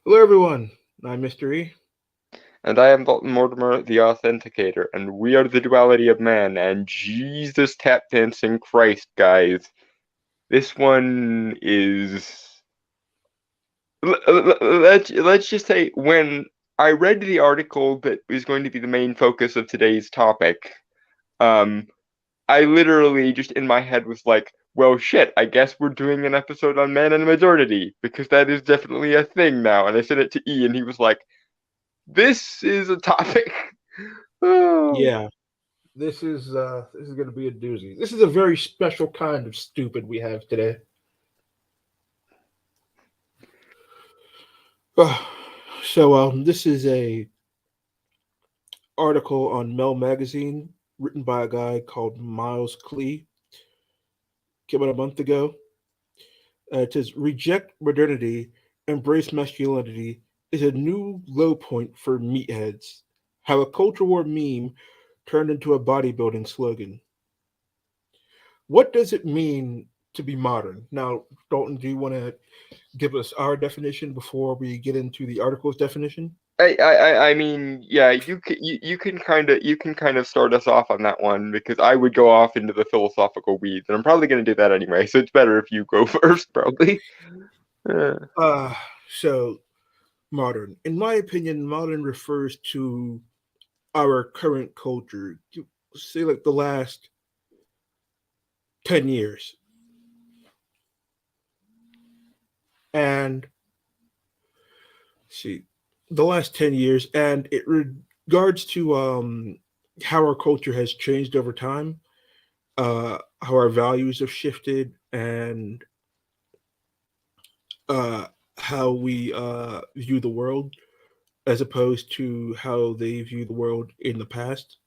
Hello, everyone. I'm Mr. E. And I am Dalton Mortimer, the Authenticator, and we are the Duality of Man, and Jesus tap dancing Christ, guys. This one is. Let's just say, when I read the article that is going to be the main focus of today's topic, um, I literally just in my head was like, well, shit, I guess we're doing an episode on man and modernity, because that is definitely a thing now. And I sent it to E, and he was like, this is a topic. Oh. Yeah, this is going to be a doozy. This is a very special kind of stupid we have today. This is a article on Mel Magazine written by a guy called Miles Klee. Came out a month ago. It says, "Reject modernity, embrace masculinity is a new low point for meatheads. How a culture war meme turned into a bodybuilding slogan." What does it mean to be modern? Now, Dalton, do you want to give us our definition before we get into the article's definition? I mean, yeah, you can kind of start us off on that one because I would go off into the philosophical weeds, and I'm probably going to do that anyway. So it's better if you go first, probably. Uh, Uh, so, modern. In my opinion, modern refers to our current culture, say like the last 10 years. And see, the last 10 years, and it regards to how our culture has changed over time, how our values have shifted, and uh, how we view the world as opposed to how they view the world in the past.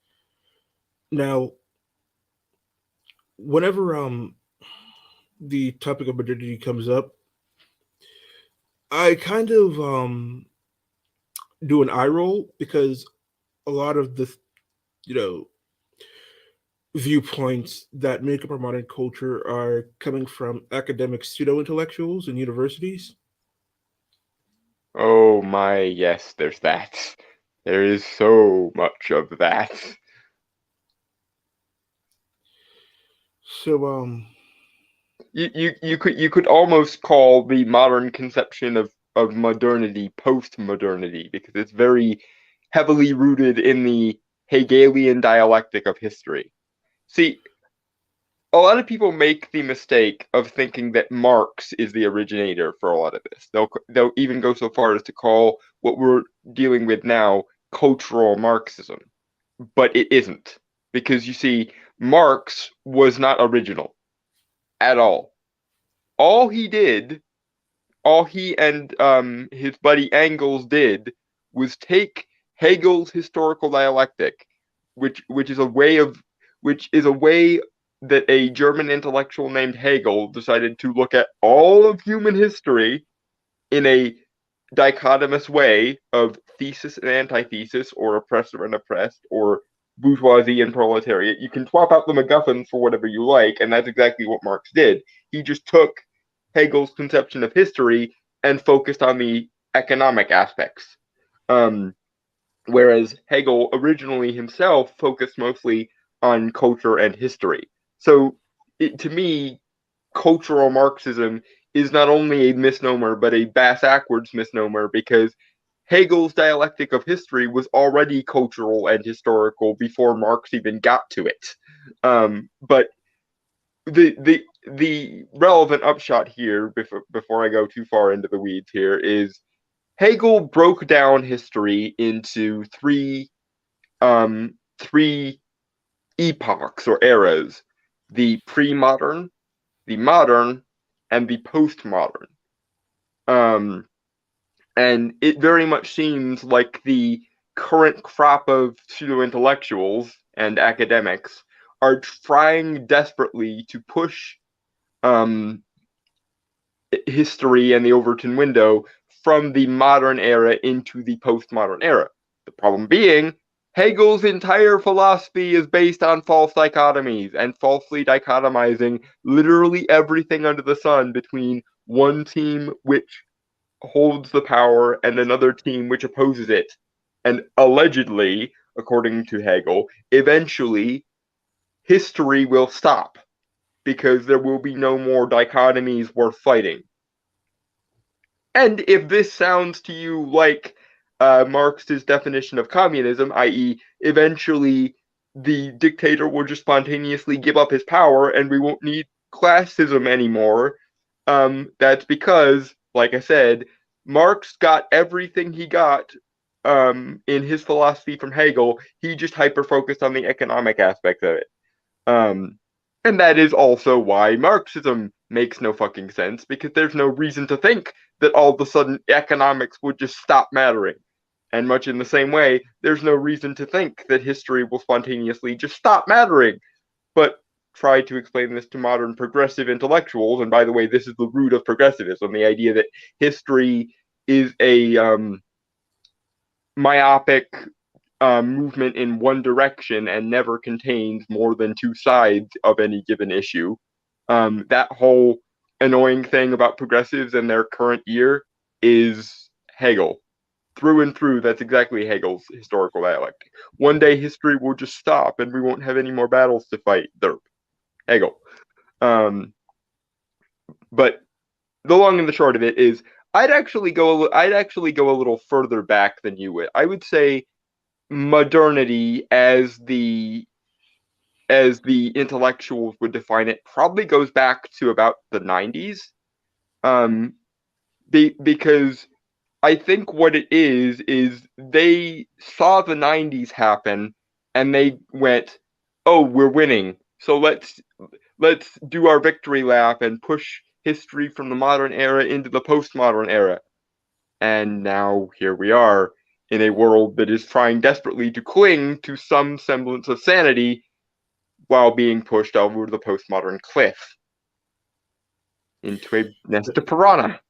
Now, whenever the topic of modernity comes up, I kind of do an eye roll because a lot of the you know viewpoints that make up our modern culture are coming from academic pseudo intellectuals and universities. oh my, yes, there's that. There is so much of that. So You could almost call the modern conception of modernity post-modernity because it's very heavily rooted in the Hegelian dialectic of history. See, a lot of people make the mistake of thinking that Marx is the originator for a lot of this. They'll even go so far as to call what we're dealing with now cultural Marxism, but it isn't because you see, Marx was not original at all. All he did, all he and his buddy Engels did, was take Hegel's historical dialectic, which is a way of which is a way that a German intellectual named Hegel decided to look at all of human history in a dichotomous way of thesis and antithesis, or oppressor and oppressed, or bourgeoisie and proletariat. You can swap out the MacGuffins for whatever you like, and that's exactly what Marx did. He just took Hegel's conception of history and focused on the economic aspects. Um, Whereas Hegel originally himself focused mostly on culture and history. So, to me, cultural Marxism is not only a misnomer, but a bass-ackwards misnomer because Hegel's dialectic of history was already cultural and historical before Marx even got to it. But the relevant upshot here, before I go too far into the weeds here, is Hegel broke down history into three epochs or eras: the pre-modern, the modern, and the postmodern. Um, and it very much seems like the current crop of pseudo intellectuals and academics are trying desperately to push um, history and the Overton window from the modern era into the postmodern era. The problem being, Hegel's entire philosophy is based on false dichotomies and falsely dichotomizing literally everything under the sun between one team, which holds the power and another team which opposes it. And allegedly, according to Hegel, eventually history will stop because there will be no more dichotomies worth fighting. And if this sounds to you like Marx's definition of communism, i.e., eventually the dictator will just spontaneously give up his power and we won't need classism anymore, that's because, like I said, Marx got everything he got in his philosophy from Hegel. He just hyper focused on the economic aspect of it. Um, and that is also why Marxism makes no fucking sense, because there's no reason to think that all of a sudden economics would just stop mattering. And much in the same way, there's no reason to think that history will spontaneously just stop mattering. But try to explain this to modern progressive intellectuals, and by the way, this is the root of progressivism, the idea that history is a myopic movement in one direction and never contains more than two sides of any given issue. That whole annoying thing about progressives and their current year is Hegel. Through and through, that's exactly Hegel's historical dialectic. One day history will just stop and we won't have any more battles to fight. Derp. Hegel. Um, but the long and the short of it is, I'd actually go a little further back than you would. I would say modernity as the intellectuals would define it probably goes back to about the 90s, um because I think what it is they saw the 90s happen and they went, oh, we're winning, so let's do our victory lap and push history from the modern era into the postmodern era. And now here we are in a world that is trying desperately to cling to some semblance of sanity while being pushed over the postmodern cliff into a nest of piranha.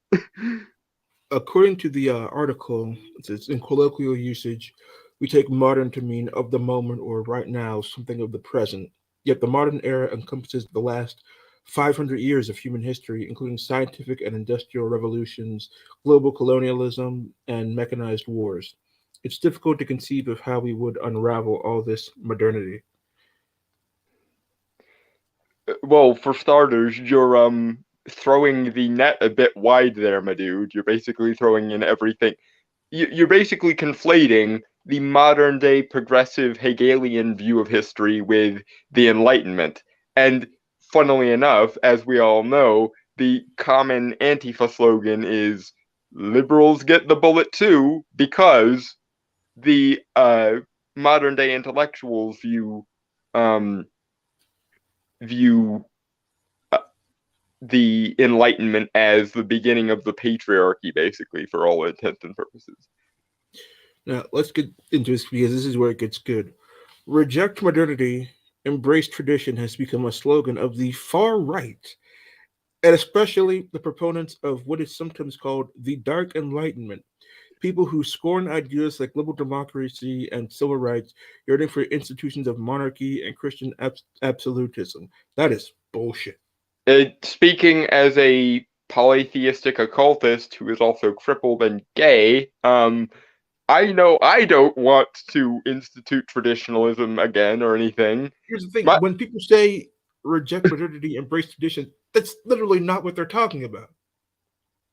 According to the article, it says in colloquial usage, we take modern to mean of the moment or right now, something of the present. Yet the modern era encompasses the last 500 years of human history, including scientific and industrial revolutions, global colonialism, and mechanized wars. It's difficult to conceive of how we would unravel all this modernity. Well, for starters, you're throwing the net a bit wide there, my dude. You're basically throwing in everything. You're basically conflating the modern day progressive Hegelian view of history with the Enlightenment. And funnily enough, as we all know, the common Antifa slogan is liberals get the bullet too, because the modern day intellectuals um, view uh, the Enlightenment as the beginning of the patriarchy, basically, for all intents and purposes. Now, let's get into this because this is where it gets good. Reject modernity, embrace tradition has become a slogan of the far right, and especially the proponents of what is sometimes called the Dark Enlightenment, people who scorn ideas like liberal democracy and civil rights, yearning for institutions of monarchy and Christian absolutism. That is bullshit. Speaking as a polytheistic occultist who is also crippled and gay, I know I don't want to institute traditionalism again or anything. Here's the thing: But when people say reject modernity, embrace tradition, that's literally not what they're talking about.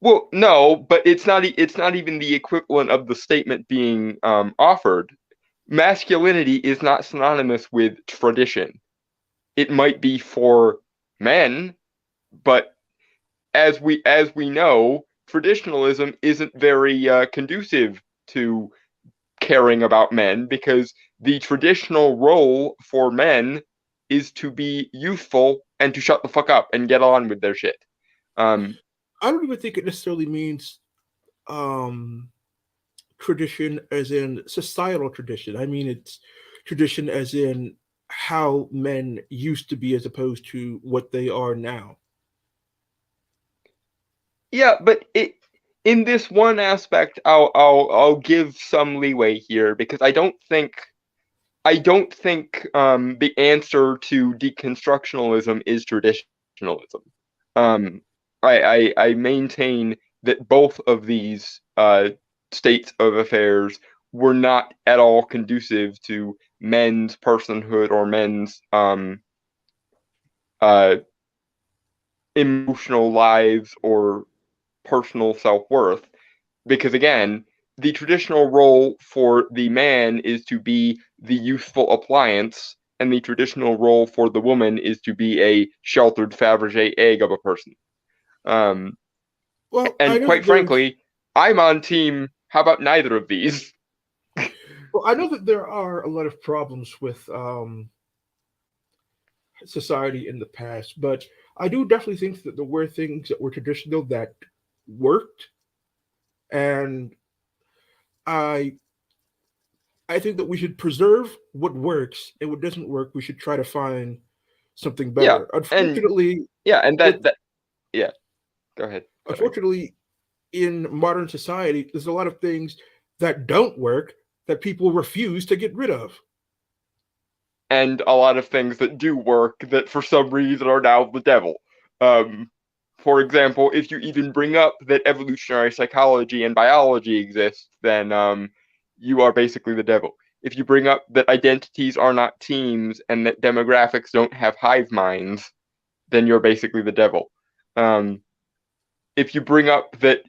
well, no, but it's not even the equivalent of the statement being offered. Masculinity is not synonymous with tradition. It might be for men, but as we know, traditionalism isn't very conducive to caring about men, because the traditional role for men is to be youthful and to shut the fuck up and get on with their shit. Um, I don't even think it necessarily means um, tradition as in societal tradition. I mean, it's tradition as in how men used to be as opposed to what they are now. yeah, but in this one aspect, I'll give some leeway here, because I don't think the answer to deconstructionalism is traditionalism. Um, I maintain that both of these states of affairs were not at all conducive to men's personhood or men's uh, emotional lives or personal self worth. Because again, the traditional role for the man is to be the useful appliance, and the traditional role for the woman is to be a sheltered Fabergé egg of a person. Um, Well, I and know that quite there's frankly, I'm on team. How about neither of these? well, I know that there are a lot of problems with society in the past, but I do definitely think that there were things that were traditional that worked, and I I think that we should preserve what works, and what doesn't work, we should try to find something Yeah, better. and Unfortunately, yeah, and with that yeah. Go ahead. Sorry. unfortunately in modern society, there's a lot of things that don't work that people refuse to get rid of. And a lot of things that do work that for some reason are now the devil. Um, for example, if you even bring up that evolutionary psychology and biology exist, then you are basically the devil. If you bring up that identities are not teams and that demographics don't have hive minds, then you're basically the devil. Um, if you bring up that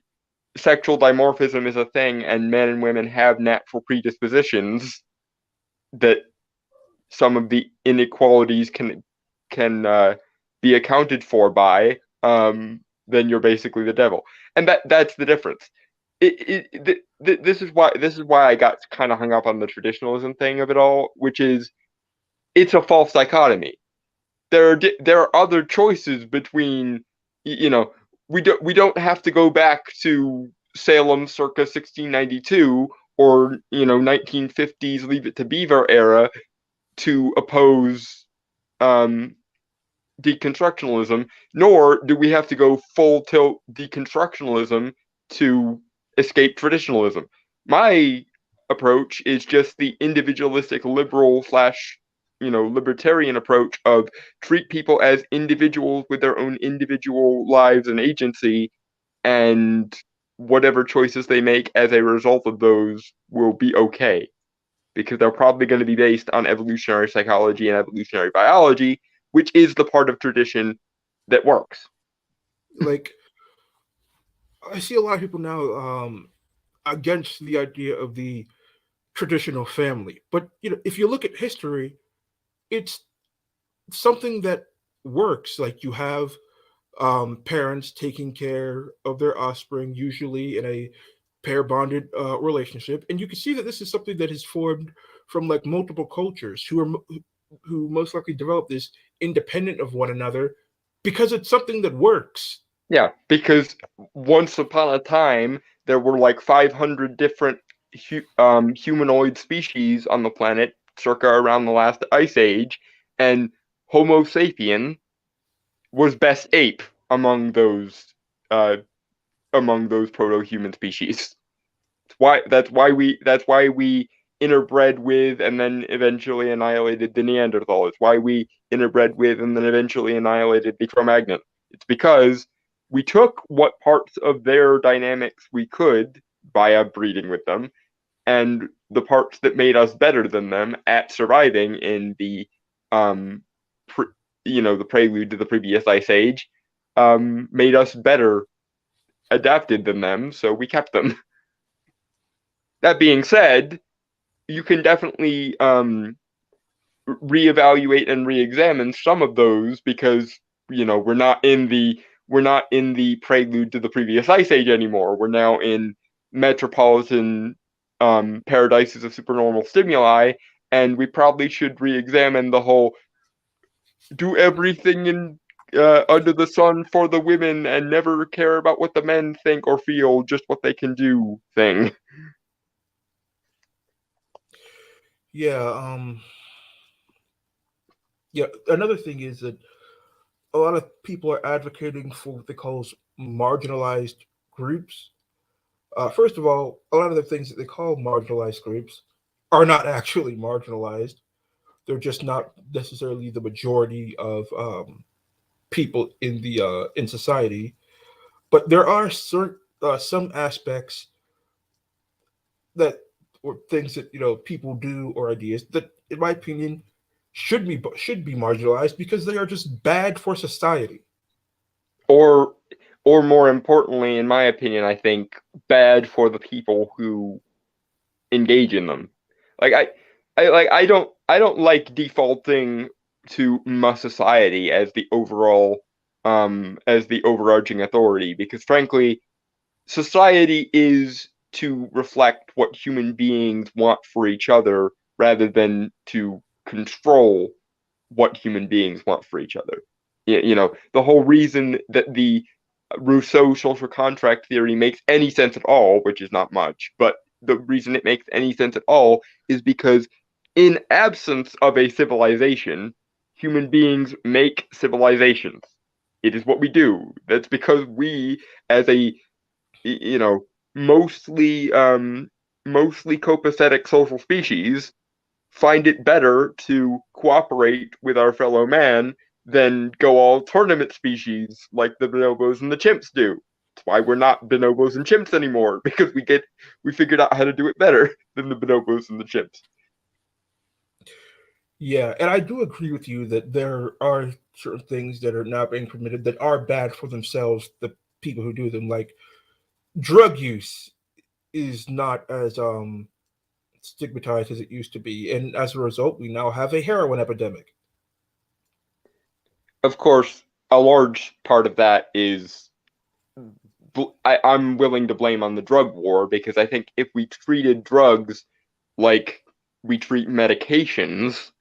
sexual dimorphism is a thing and men and women have natural predispositions, that some of the inequalities can be accounted for by, then you're basically the devil, and that's the difference. This is why I got kind of hung up on the traditionalism thing of it all, which is it's a false dichotomy. There are other choices between, you know, we don't have to go back to Salem circa 1692 or 1950s Leave It to Beaver era to oppose um, deconstructionalism, nor do we have to go full tilt deconstructionalism to escape traditionalism. My approach is just the individualistic liberal slash libertarian approach of treat people as individuals with their own individual lives and agency, and whatever choices they make as a result of those will be okay, because they're probably going to be based on evolutionary psychology and evolutionary biology, which is the part of tradition that works. Like, I see a lot of people now against the idea of the traditional family. But if you look at history, it's something that works. Like you have parents taking care of their offspring, usually in a pair bonded relationship, and you can see that this is something that has formed from like multiple cultures who most likely developed this independent of one another because it's something that works. Yeah, because once upon a time there were like 500 different humanoid species on the planet, circa around the last ice age, and Homo sapien was best ape uh, among those proto-human species. That's why we interbred with and then eventually annihilated the Neanderthal. It's why we interbred with and then eventually annihilated the Cro-Magnon. It's because we took what parts of their dynamics we could via breeding with them, and the parts that made us better than them at surviving in the um pre- the prelude to the previous ice age, made us better adapted than them, so we kept them. That being said, you can definitely reevaluate and reexamine some of those, because we're not in the prelude to the previous ice age anymore. We're now in metropolitan paradises of supernormal stimuli, and we probably should reexamine the whole do everything in under the sun for the women and never care about what the men think or feel, just what they can do thing. Yeah, yeah. Another thing is that a lot of people are advocating for what they call marginalized groups. First of all, a lot of the things that they call marginalized groups are not actually marginalized. They're just not necessarily the majority of people in society. But there are certain some aspects that or things that people do or ideas that, in my opinion, should be marginalized because they are just bad for society. Or or more importantly, in my opinion, I think bad for the people who engage in them. Like I don't like defaulting to mass society as the overall as the overarching authority because frankly society is to reflect what human beings want for each other rather than to control what human beings want for each other. The whole reason that the Rousseau social contract theory makes any sense at all, which is not much, but the reason it makes any sense at all is because in absence of a civilization, human beings make civilizations. It is what we do. That's because we, as a you know, mostly copacetic social species, find it better to cooperate with our fellow man than go all tournament species like the bonobos and the chimps do. That's why we're not bonobos and chimps anymore because we figured out how to do it better than the bonobos and the chimps. Yeah, and I do agree with you that there are certain things that are not being permitted that are bad for themselves, the people who do them. Like drug use is not as stigmatized as it used to be, and as a result, we now have a heroin epidemic. Of course, a large part of that is I'm willing to blame on the drug war because I think if we treated drugs like we treat medications,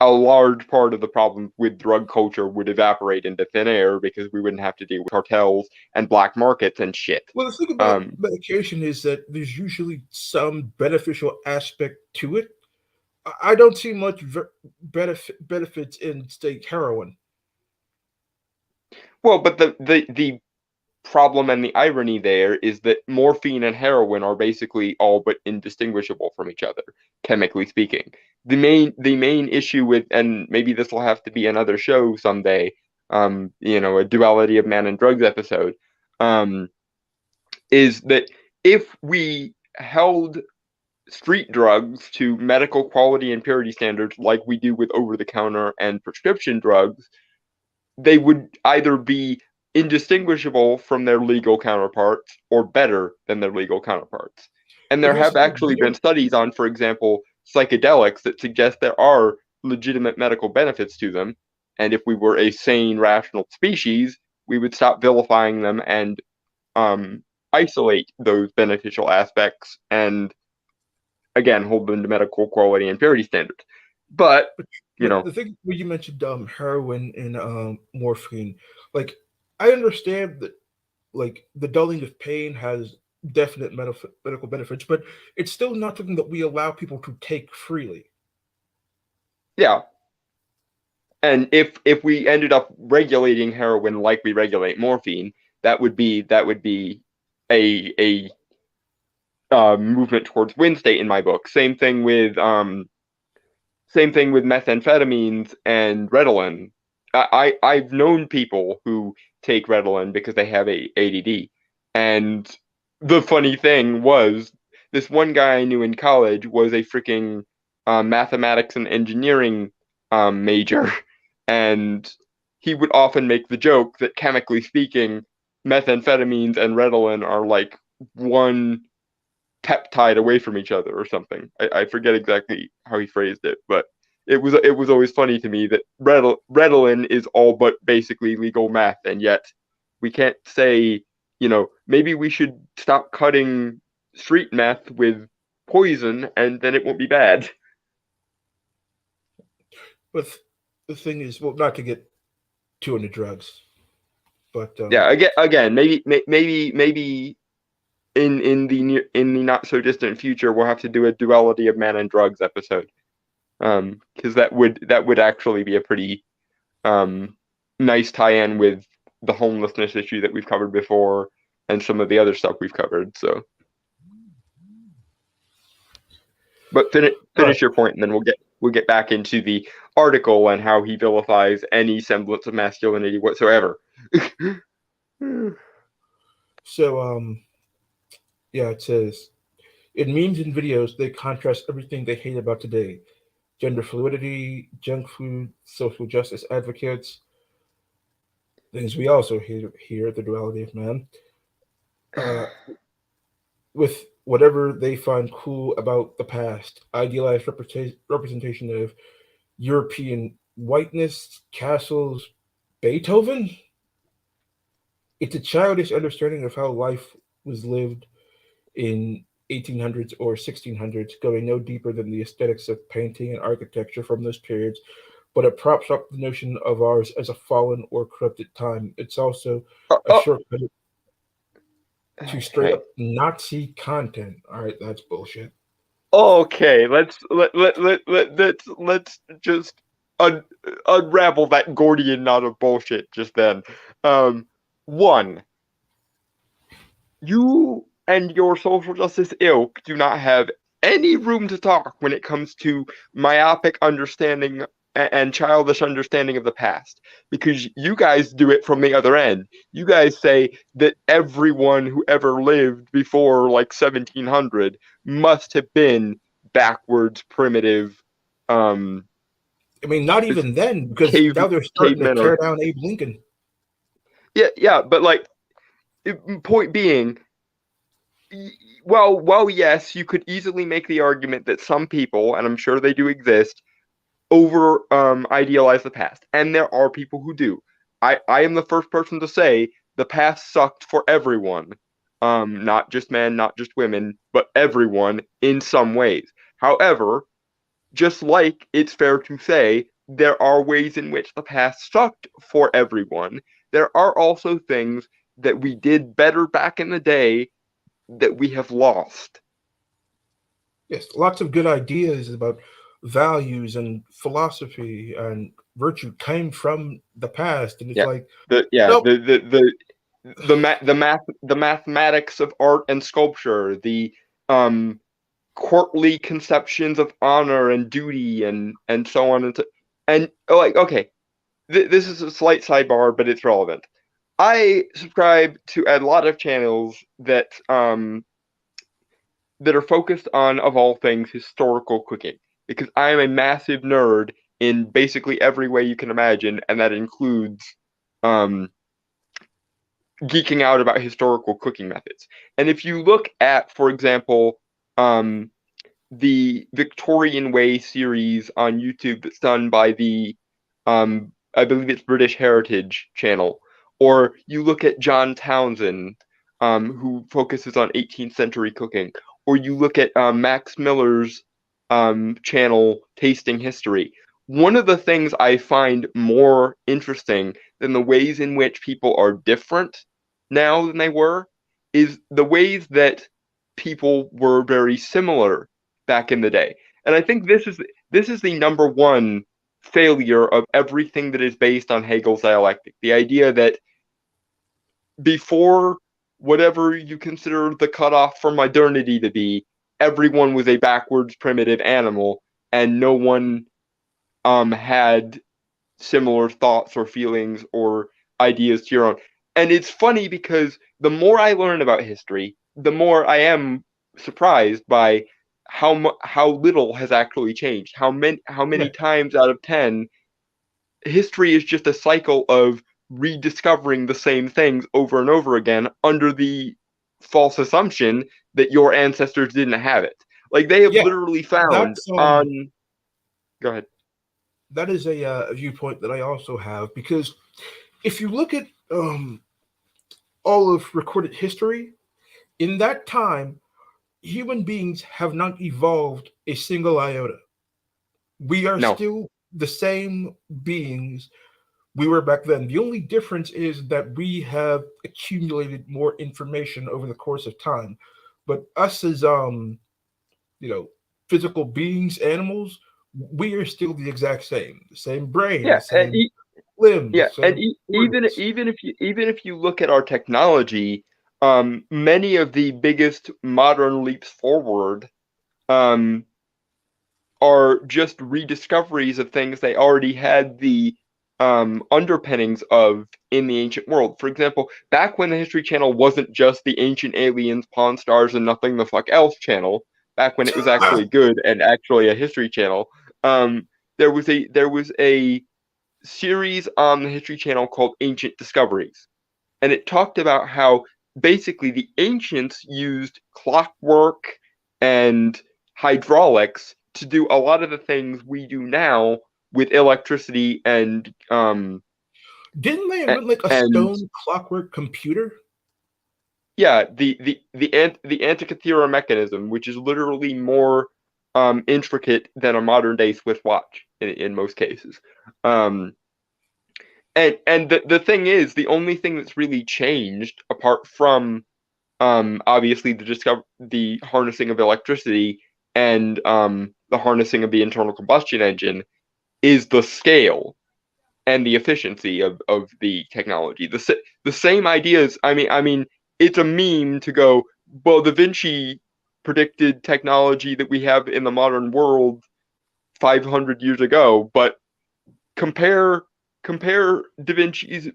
a large part of the problem with drug culture would evaporate into thin air because we wouldn't have to deal with cartels and black markets and shit. Well, the thing about Um, medication is that there's usually some beneficial aspect to it. I don't see much benefits in, say, heroin. well, but the problem and the irony there is that morphine and heroin are basically all but indistinguishable from each other, chemically speaking. The main issue with, and maybe this will have to be another show someday, a duality of man and drugs episode, um, is that if we held street drugs to medical quality and purity standards like we do with over the counter and prescription drugs, they would either be indistinguishable from their legal counterparts or better than their legal counterparts. And But there here's have the thing: actually we been don't. studies on, for example, psychedelics that suggest there are legitimate medical benefits to them. And if we were a sane, rational species, we would stop vilifying them and um, isolate those beneficial aspects and, again, hold them to medical quality and purity standards. But, you But know, the thing when you mentioned heroin and morphine, like I understand that like the dulling of pain has definite medical benefits, but it's still not something that we allow people to take freely. yeah, and if we ended up regulating heroin like we regulate morphine, that would be a movement towards win state in my book. Same thing with methamphetamines and Ritalin. I've known people who take Ritalin because they have a ADD, and the funny thing was this one guy I knew in college was a freaking mathematics and engineering major, and he would often make the joke that chemically speaking, methamphetamines and Ritalin are like one peptide away from each other or something. I forget exactly how he phrased it, but it was always funny to me that Ritalin is all but basically legal math, and yet we can't say, maybe we should stop cutting street meth with poison, and then it won't be bad. But the thing is, well, not to get too into drugs, but Yeah, again, maybe in the not so distant future we'll have to do a duality of man and drugs episode. Because that would actually be a pretty um, nice tie-in with the homelessness issue that we've covered before and some of the other stuff we've covered. So, but all right. finish your point, and then we'll get back into the article and how he vilifies any semblance of masculinity whatsoever. So yeah, it says in memes and videos they contrast everything they hate about today: gender fluidity, junk food, social justice advocates, things we also hear here, the duality of man, uh, with whatever they find cool about the past, idealized representation of European whiteness, castles, Beethoven. It's a childish understanding of how life was lived in 1800s or 1600s, going no deeper than the aesthetics of painting and architecture from those periods, but it props up the notion of ours as a fallen or corrupted time. It's also a Oh, shortcut to straight okay. up Nazi content. All right, that's bullshit. Okay, let's just un unravel that Gordian knot of bullshit just then. Um, one, you and your social justice ilk do not have any room to talk when it comes to myopic understanding and childish understanding of the past, because you guys do it from the other end. You guys say that everyone who ever lived before like 1700 must have been backwards, primitive, um, I mean, not even then, because cave now they're starting to cavemen tear or down Abe Lincoln. yeah, but like point being, well, yes, you could easily make the argument that some people, and I'm sure they do exist, over idealize the past, and there are people who do. I am the first person to say the past sucked for everyone, not just men, not just women, but everyone in some ways. However, just like it's fair to say there are ways in which the past sucked for everyone, there are also things that we did better back in the day that we have lost. Yes, lots of good ideas about values and philosophy and virtue came from the past, and it's Yeah. like, Yeah, nope, the mathematics of art and sculpture, the um courtly conceptions of honor and duty and so on and like okay, this is a slight sidebar, but it's relevant. I subscribe to a lot of channels that are focused on, of all things, historical cooking, because I am a massive nerd in basically every way you can imagine, and that includes um geeking out about historical cooking methods. And if you look at, for example, um, the Victorian Way series on YouTube that's done by I believe it's British Heritage Channel, or you look at John Townsend, who focuses on 18th century cooking, or you look at Max Miller's channel, Tasting History. One of the things I find more interesting than the ways in which people are different now than they were is the ways that people were very similar back in the day. And I think this is the number one failure of everything that is based on Hegel's dialectic. The idea that before whatever you consider the cutoff for modernity to be, everyone was a backwards primitive animal, and no one had similar thoughts or feelings or ideas to your own. And it's funny because the more I learn about history, the more I am surprised by how little has actually changed. How many yeah, times out of 10 history is just a cycle of rediscovering the same things over and over again under the false assumption that your ancestors didn't have it. Like they have yeah, literally found that's on go ahead. that is a viewpoint that I also have, because if you look at all of recorded history in that time, human beings have not evolved a single iota. We are No. still the same beings we were back then. The only difference is that we have accumulated more information over the course of time. But us as you know, physical beings, animals, we are still the exact same. The same brain, Yeah, the same limbs, same organs. even if you look at our technology, many of the biggest modern leaps forward um, are just rediscoveries of things they already had the underpinnings of in the ancient world. For example, back when the History Channel wasn't just the Ancient Aliens, Pawn Stars, and Nothing the Fuck Else channel, back when it was actually good and actually a History Channel, um, there was a series on the History Channel called Ancient Discoveries, and it talked about how basically the ancients used clockwork and hydraulics to do a lot of the things we do now with electricity Didn't they invent like a and stone clockwork computer? yeah, the Antikythera mechanism, which is literally more intricate than a modern day Swiss watch in most cases. Um, and the thing is, the only thing that's really changed apart from obviously the harnessing of electricity and the harnessing of the internal combustion engine is the scale and the efficiency of the technology. The same ideas. I mean, it's a meme to go, well, Da Vinci predicted technology that we have in the modern world 500 years ago, but compare compare Da Vinci's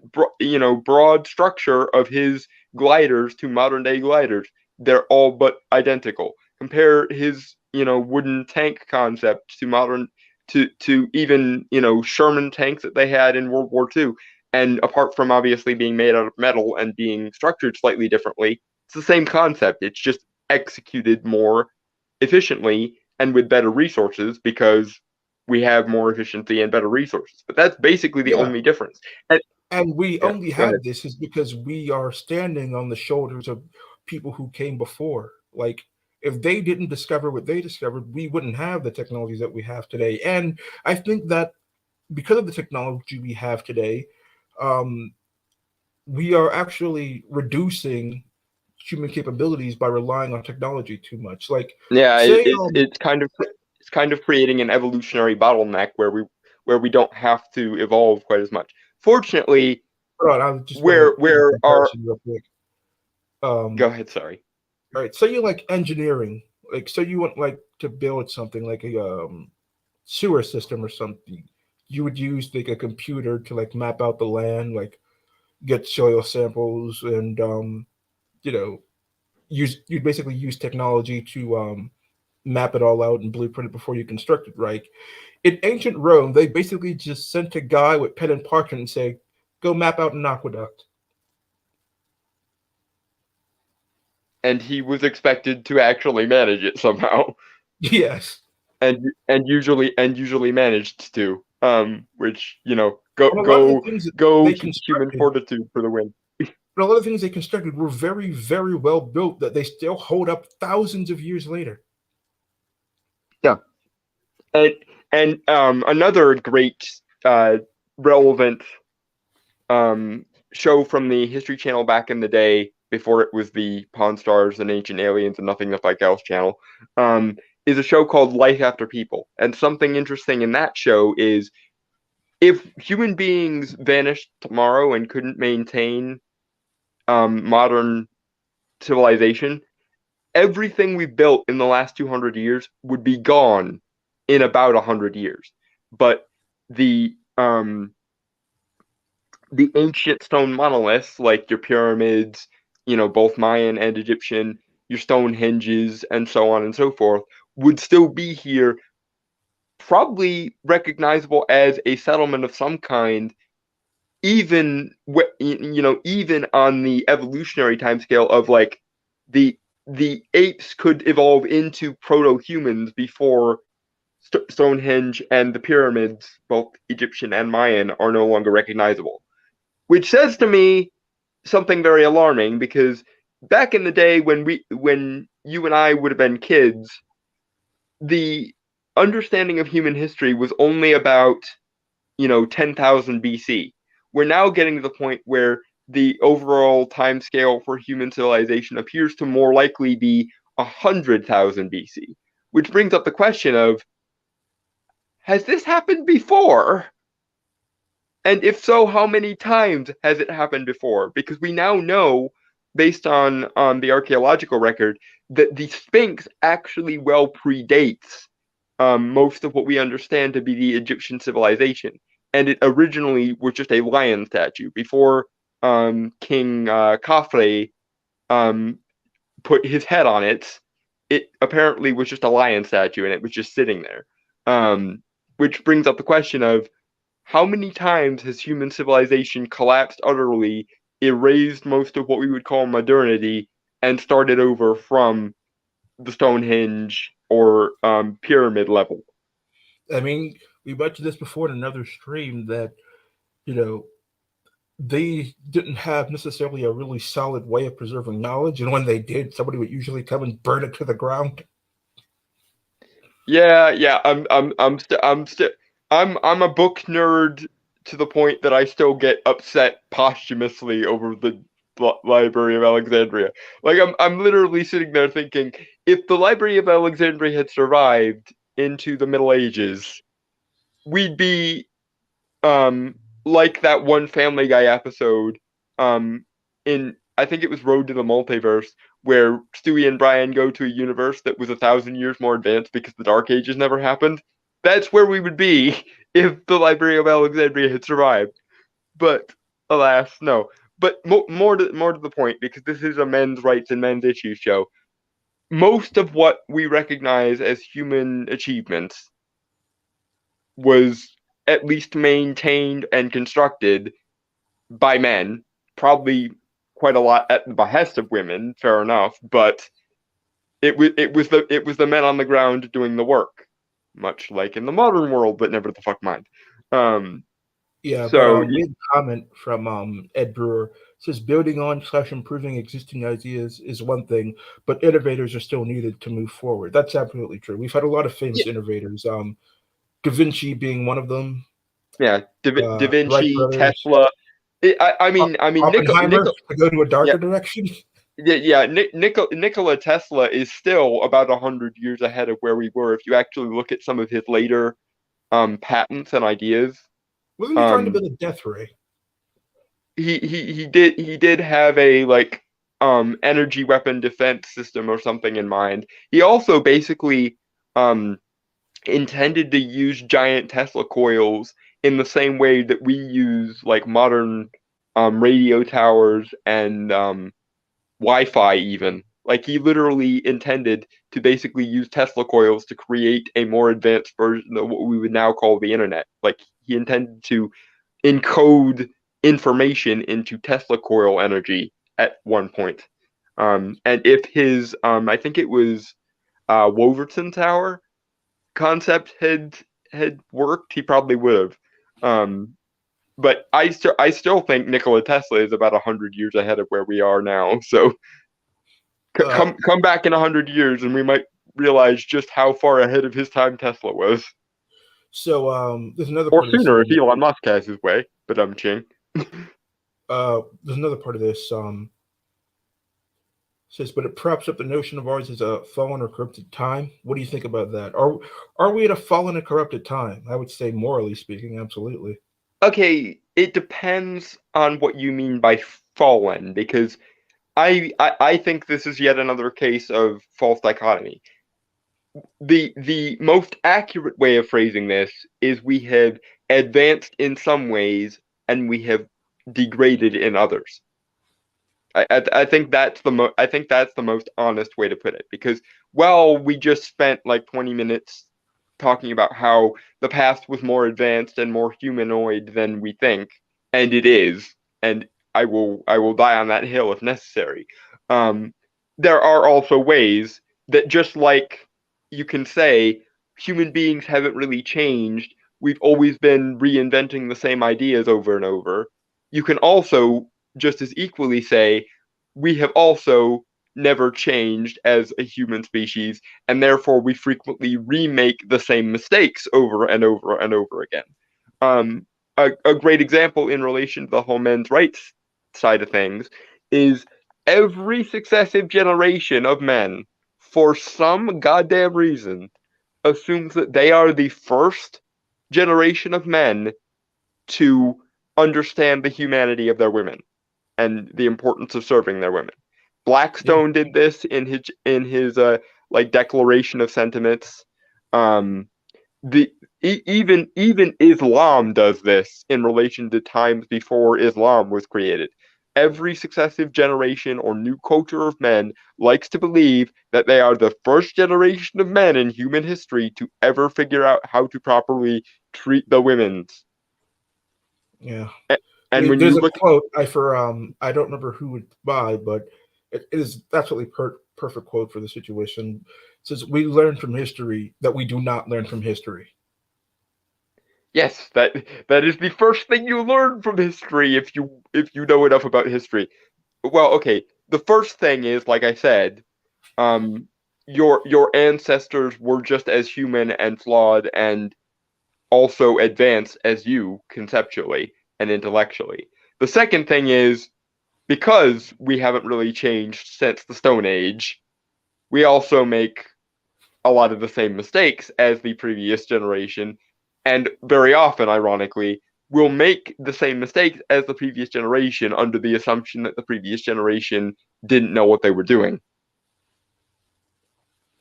broad structure of his gliders to modern day gliders. They're all but identical. Compare his wooden tank concept to modern to even Sherman tanks that they had in World War II. And apart from obviously being made out of metal and being structured slightly differently, it's the same concept. It's just executed more efficiently and with better resources because we have more efficiency and better resources. But that's basically the Yeah. only difference. And And we yeah, only go ahead. have this is because we are standing on the shoulders of people who came before. Like, if they didn't discover what they discovered, we wouldn't have the technologies that we have today. And I think that because of the technology we have today, um, we are actually reducing human capabilities by relying on technology too much. Like, Yeah, say, it's kind of creating an evolutionary bottleneck where we don't have to evolve quite as much. Fortunately, hold on, I just want to give a where our comparison real quick. go Um, ahead, sorry. all right, say you like engineering, like so you want like to build something like a sewer system or something. You would use like a computer to like map out the land, like get soil samples, and you know, use you'd basically use technology to map it all out and blueprint it before you construct it. Right? In ancient Rome, they basically just sent a guy with pen and parchment and say, "Go map out an aqueduct." And he was expected to actually manage it somehow, Yes. and usually managed to. Which go And a lot of the go things that go they human constructed, fortitude for the win. but a lot of things they constructed were very, very well built that they still hold up thousands of years later. Yeah, and another great relevant show from the History Channel back in the day before it was the Pawn Stars and Ancient Aliens and Nothing the Like Else channel, is a show called Life After People. And something interesting in that show is if human beings vanished tomorrow and couldn't maintain modern civilization, everything we built in the last 200 years would be gone in about 100 years. But the the ancient stone monoliths, like your pyramids, both Mayan and Egyptian, your Stonehenges, and so on and so forth, would still be here, probably recognizable as a settlement of some kind, even on the evolutionary timescale of like the the apes could evolve into proto-humans before Stonehenge and the pyramids, both Egyptian and Mayan, are no longer recognizable. Which says to me something very alarming because back in the day when you and I would have been kids, the understanding of human history was only about 10,000 BC. We're now getting to the point where the overall time scale for human civilization appears to more likely be 100,000 BC, which brings up the question of, has this happened before? And if so, how many times has it happened before? Because we now know, based on the archaeological record, that the Sphinx actually well predates most of what we understand to be the Egyptian civilization. and it originally was just a lion statue before King Khafre um, put his head on it. It apparently was just a lion statue, and it was just sitting there. Which brings up the question of how many times has human civilization collapsed utterly, erased most of what we would call modernity, and started over from the Stonehenge or pyramid level? I mean, we mentioned this before in another stream that, you know, they didn't have necessarily a really solid way of preserving knowledge, and when they did, somebody would usually come and burn it to the ground. Yeah, yeah. I'm a book nerd to the point that I still get upset posthumously over the Library of Alexandria. Like I'm literally sitting there thinking, if the Library of Alexandria had survived into the Middle Ages, we'd be um like that one Family Guy episode um in I think it was Road to the Multiverse where Stewie and Brian go to a universe that was 1,000 years more advanced because the Dark Ages never happened. That's where we would be if the Library of Alexandria had survived. But alas, no. But more to the point, because this is a men's rights and men's issues show. Most of what we recognize as human achievements was at least maintained and constructed by men, probably quite a lot at the behest of women, fair enough, but it was the men on the ground doing the work, much like in the modern world, but never the fuck mind. Um, Yeah, but so we have a comment from Ed Brewer. It says building on slash improving existing ideas is one thing, but innovators are still needed to move forward. That's absolutely true. We've had a lot of yeah, famous innovators, Da Vinci being one of them, yeah, Da Wright Vinci, brothers, Tesla. I mean, Oppenheimer Nickel, to go to a yeah, darker direction. yeah. Nikola Tesla is still about 100 years ahead of where we were. If you actually look at some of his later patents and ideas, Wasn't he trying to um, build a death ray? he did have a like energy weapon defense system or something in mind. He also basically um intended to use giant Tesla coils in the same way that we use like modern radio towers and Wi-Fi even. Like he literally intended to basically use Tesla coils to create a more advanced version of what we would now call the internet. Like he intended to encode information into Tesla coil energy at one point. And if his, I think it was Wolverton Tower concept had worked, he probably would have. But I still think Nikola Tesla is about 100 years ahead of where we are now. So Uh, come back in 100 years, and we might realize just how far ahead of his time Tesla was, so there's another or part of this. sooner if Elon Musk has his way. But I'm ching. There's another part of this. Says, but it props up the notion of ours as a fallen or corrupted time. What do you think about that? Are we at a fallen and corrupted time? I would say, morally speaking, absolutely. Okay, it depends on what you mean by fallen, because I think this is yet another case of false dichotomy. The most accurate way of phrasing this is we have advanced in some ways and we have degraded in others. I think that's the most honest way to put it, because well, we just spent like 20 minutes talking about how the past was more advanced and more humanoid than we think, and it is, and I will die on that hill if necessary. Um, there are also ways that, just like you can say human beings haven't really changed, we've always been reinventing the same ideas over and over. You can also just as equally say we have also never changed as a human species, and therefore we frequently remake the same mistakes over and over and over again. Um, a great example in relation to the whole men's rights side of things is every successive generation of men, for some goddamn reason, assumes that they are the first generation of men to understand the humanity of their women and the importance of serving their women. Yeah. Blackstone did this in his like Declaration of Sentiments. Um, the even Islam does this in relation to times before Islam was created. Every successive generation or new culture of men likes to believe that they are the first generation of men in human history to ever figure out how to properly treat the women. Yeah. And when There's you a look, quote I don't remember who it's by, but it is absolutely perfect quote for the situation. It says, "We learn from history that we do not learn from history." yes, that is the first thing you learn from history if you know enough about history. Well, okay, the first thing is, like I said, um, your ancestors were just as human and flawed and also advanced as you conceptually and intellectually. The second thing is because we haven't really changed since the Stone Age, we also make a lot of the same mistakes as the previous generation, and very often, ironically, will make the same mistakes as the previous generation under the assumption that the previous generation didn't know what they were doing.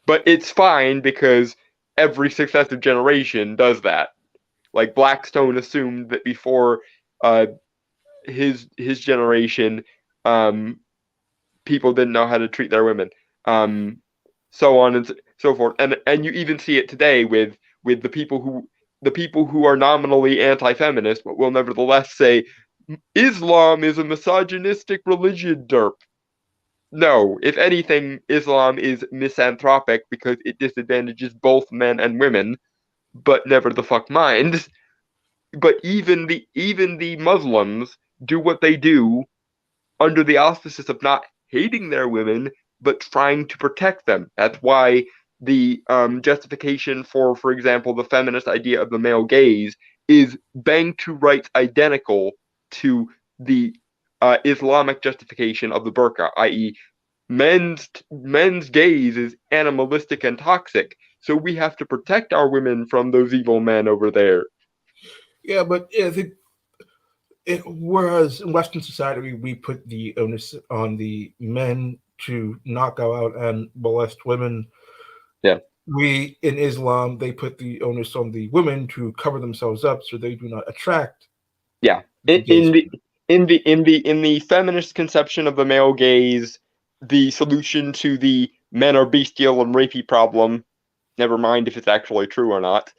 But it's fine because every successive generation does that. Like Blackstone assumed that before uh, his generation, um, people didn't know how to treat their women, um, so on and so forth. And you even see it today with the people who are nominally anti-feminist, but will nevertheless say Islam is a misogynistic religion. Derp. No, if anything, Islam is misanthropic because it disadvantages both men and women, but never the fuck mind. But even the Muslims do what they do under the auspices of not hating their women, but trying to protect them. That's why the justification for example, the feminist idea of the male gaze is bang to rights identical to the Islamic justification of the burqa, i.e., men's gaze is animalistic and toxic, so we have to protect our women from those evil men over there. Yeah, but I think whereas in Western society we put the onus on the men to not go out and molest women, Yeah. we in Islam they put the onus on the women to cover themselves up so they do not attract Yeah. the gaze. In the feminist conception of the male gaze, the solution to the men are bestial and rapey problem, never mind if it's actually true or not,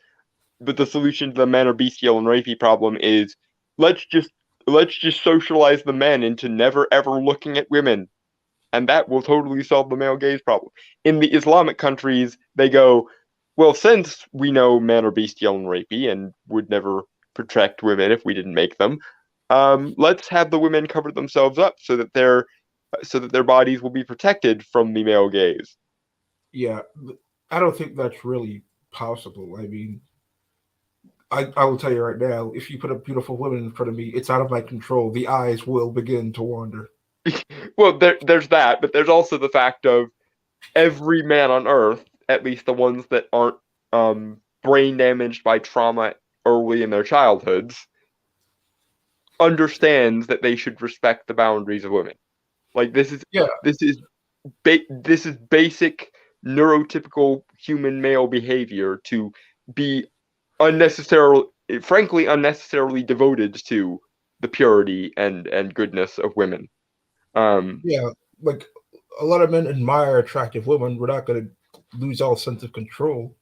but the solution to the men are bestial and rapey problem is let's just let's just socialize the men into never ever looking at women, and that will totally solve the male gaze problem. In the Islamic countries, they go, well, since we know men are bestial and rapey and would never protect women if we didn't make them, let's have the women cover themselves up so that their bodies will be protected from the male gaze. Yeah, I don't think that's really possible. I mean, I will tell you right now, if you put a beautiful woman in front of me, it's out of my control. The eyes will begin to wander. Well, there's that, but there's also the fact of every man on Earth, at least the ones that aren't brain damaged by trauma early in their childhoods, understands that they should respect the boundaries of women. Like Yeah, this is this is basic neurotypical human male behavior to be unnecessarily, frankly, unnecessarily devoted to the purity and goodness of women. Um, yeah. Like a lot of men admire attractive women. We're not going to lose all sense of control.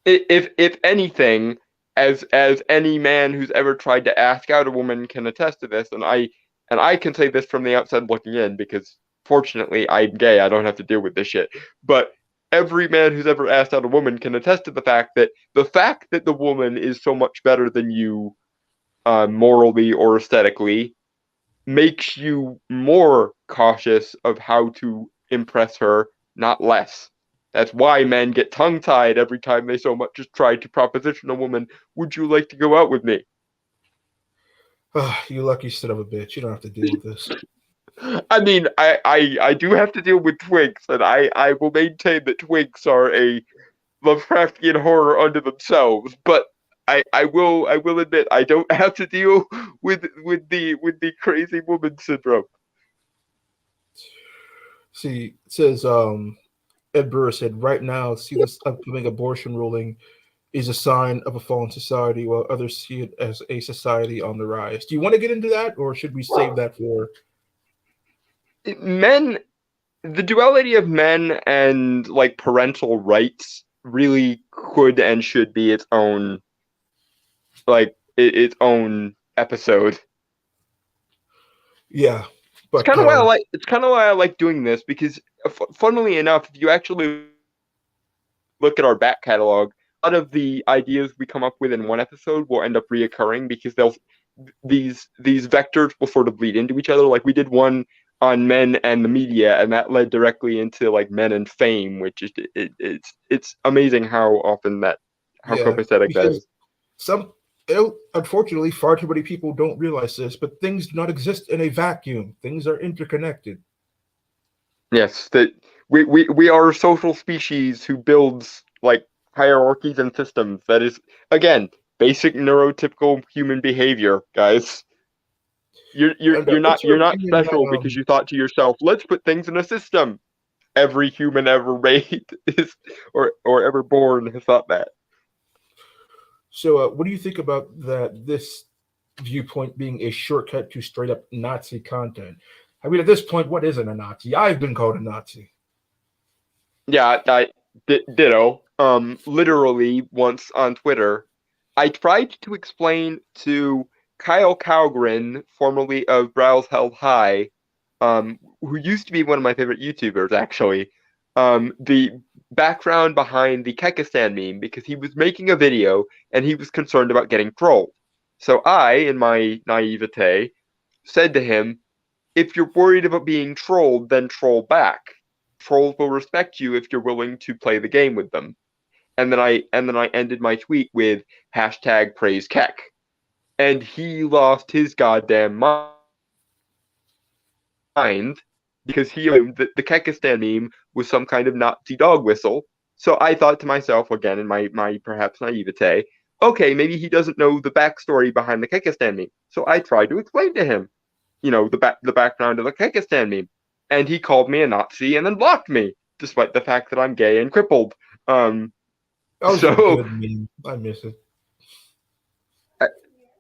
if anything, as any man who's ever tried to ask out a woman can attest to this, and I can say this from the outside looking in because fortunately I'm gay, I don't have to deal with this shit. But every man who's ever asked out a woman can attest to the fact that the woman is so much better than you, morally or aesthetically, makes you more cautious of how to impress her, not less. That's why men get tongue tied every time they so much as try to proposition a woman, would you like to go out with me? You lucky son of a bitch. You don't have to deal with this. I mean, I do have to deal with twinks, and I will maintain that twinks are a Lovecraftian horror unto themselves, but I will admit I don't have to deal with the crazy woman syndrome. See, it says Ed Burr said right now, see this upcoming abortion ruling. is a sign of a fallen society, while others see it as a society on the rise. Do you want to get into that, or should we save that for? Men, the duality of men and like parental rights really could and should be its own its own episode. Yeah, It's but kind of why I like it's kind of why I like doing this because, funnily enough, if you actually look at our back catalog, a lot of the ideas we come up with in one episode will end up reoccurring because they'll these vectors will sort of bleed into each other. Like we did one on men and the media, and that led directly into like men and fame, which is it's amazing how often that how yeah, copacetic that because is. some unfortunately far too many people don't realize this, but things do not exist in a vacuum. Things are interconnected. Yes, that we are a social species who builds like hierarchies and systems. That is again basic neurotypical human behavior, guys. And what's your You're not opinion special on because you thought to yourself, let's put things in a system. Every human ever made is or ever born has thought that. what do you think about that? This viewpoint being a shortcut to straight up Nazi content. I mean, at this point, what isn't a Nazi? I've been called a Nazi. Yeah, ditto. Literally once on Twitter, I tried to explain to Kyle Cowgren, formerly of Browse Held High, who used to be one of my favorite YouTubers, actually, the background behind the Kekistan meme because he was making a video and he was concerned about getting trolled. So I, in my naivete, said to him, if you're worried about being trolled, then troll back. Trolls will respect you if you're willing to play the game with them. And then I ended my tweet with hashtag praise Keck. And he lost his goddamn mind because he assumed that the Kekistan meme was some kind of Nazi dog whistle. So I thought to myself, again, in my perhaps naivete, okay, maybe he doesn't know the backstory behind the Kekistan meme. So I tried to explain to him, the background of the Kekistan meme. And he called me a Nazi and then blocked me, despite the fact that I'm gay and crippled. Um, That was a so good meme. I miss it.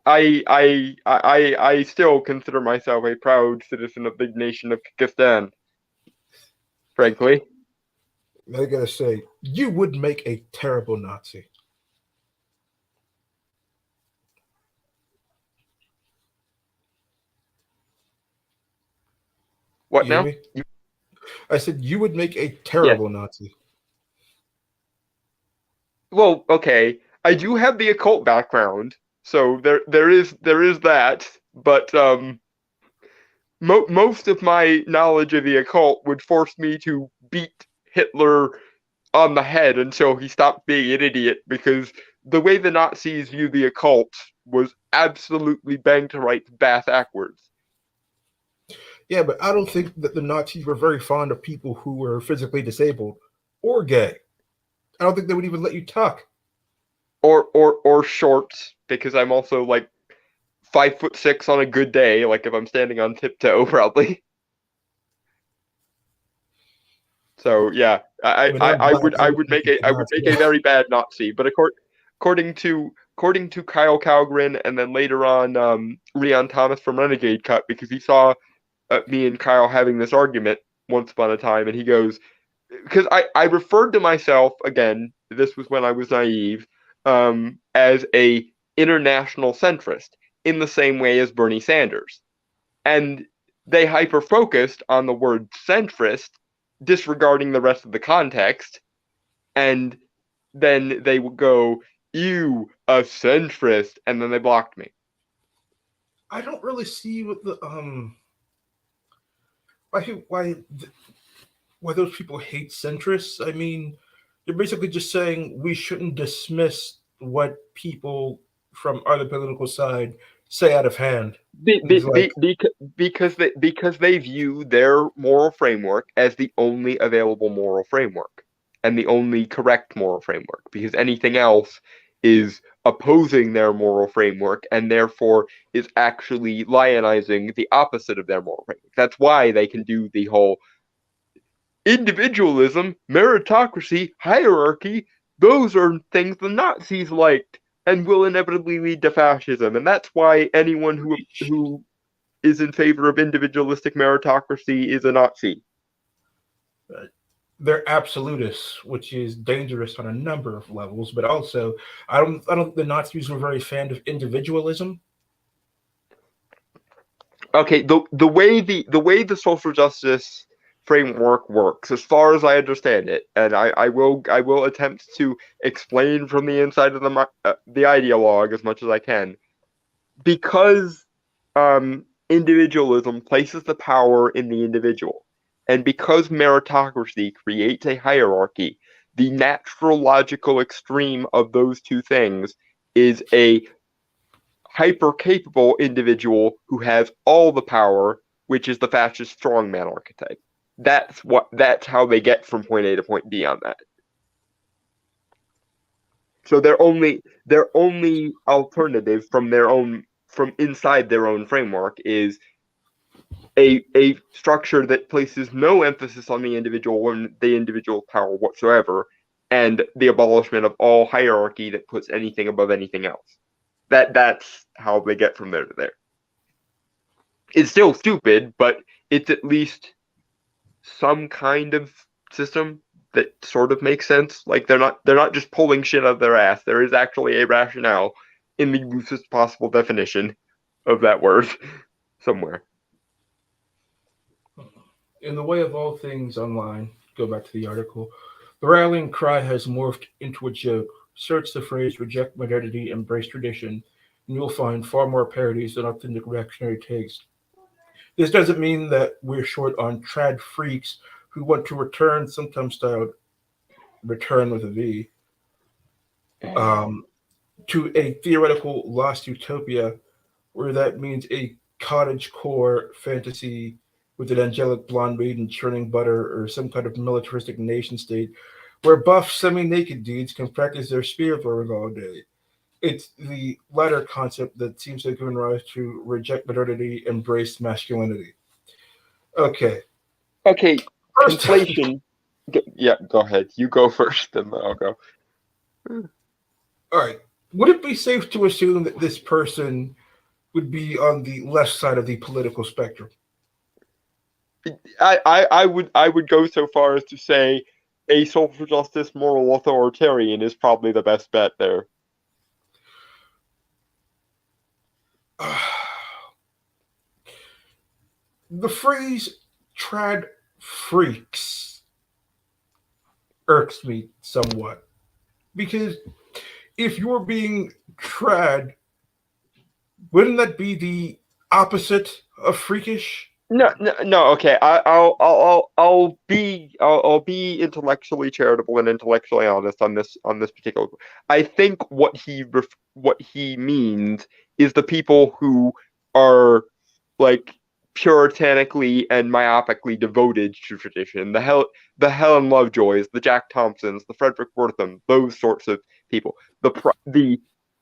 I still consider myself a proud citizen of the nation of Kyrgyzstan, frankly. I gotta say, you would make a terrible Nazi. What You hear now? me? I said you would make a Yes. terrible Nazi. Well, okay. I do have the occult background, so there is that, but most of my knowledge of the occult would force me to beat Hitler on the head until he stopped being an idiot because the way the Nazis view the occult was absolutely bang to rights bass backwards. Yeah, but I don't think that the Nazis were very fond of people who were physically disabled or gay. I don't think they would even let you talk. Or shorts, because I'm also like 5'6" on a good day, like if I'm standing on tiptoe, probably. So yeah, I mean, I'm black. I would think it's a I would Nazi. make a very bad Nazi. But according to Kyle Cowgren, and then later on Rion Thomas from Renegade Cut, because he saw me and Kyle having this argument once upon a time, and he goes, because I referred to myself again. This was when I was naive, as a international centrist in the same way as Bernie Sanders, and they hyper focused on the word centrist, disregarding the rest of the context, and then they would go, "You a centrist," and then they blocked me. I don't really see what the why why why those people hate centrists. I mean, you're basically just saying we shouldn't dismiss what people from other political side say out of hand. Be, And be, it's like, be, because they view their moral framework as the only available moral framework and the only correct moral framework, because anything else is opposing their moral framework and therefore is actually lionizing the opposite of their moral framework. That's why they can do the whole individualism, meritocracy, hierarchy. those are things the Nazis liked and will inevitably lead to fascism. And that's why anyone who is in favor of individualistic meritocracy is a Nazi. They're absolutists, which is dangerous on a number of levels. But also, I don't think the Nazis were very fond of individualism. Okay, the way the social justice framework works, as far as I understand it, and I will attempt to explain from the inside of the ideologue as much as I can, because individualism places the power in the individual, and because meritocracy creates a hierarchy, the natural logical extreme of those two things is a hyper capable individual who has all the power, which is the fascist strongman archetype. That's how they get from point A to point B on that. So their only alternative from inside their own framework is a structure that places no emphasis on the individual and the individual power whatsoever, and the abolishment of all hierarchy that puts anything above anything else. That's how they get from there to there. It's still stupid, but it's at least some kind of system that sort of makes sense. Like they're not just pulling shit out of their ass. There is actually a rationale in the loosest possible definition of that word somewhere. In the way of all things online, go back to the article, the rallying cry has morphed into a joke. Search the phrase reject modernity, embrace tradition, and you'll find far more parodies than authentic reactionary takes. This doesn't mean that we're short on trad freaks who want to return, sometimes styled return with a V, um, to a theoretical lost utopia where that means a cottage core fantasy with an angelic blonde maiden churning butter or some kind of militaristic nation state where buff semi naked dudes can practice their spear throwing all day. It's the latter concept that seems to have given rise to reject modernity, embrace masculinity. Okay, Okay, first, conflation. Yeah, go ahead. You go first, then I'll go. all right. Would it be safe to assume that this person would be on the left side of the political spectrum? I would go so far as to say a social justice moral authoritarian is probably the best bet there. The phrase trad freaks irks me somewhat because if you're being trad, wouldn't that be the opposite of freakish? No, no, no. Okay, I'll be intellectually charitable and intellectually honest on this particular. I think what he means is the people who are like puritanically and myopically devoted to tradition. The Helen Lovejoys, the Jack Thompsons, the Frederick Wortham, those sorts of people. The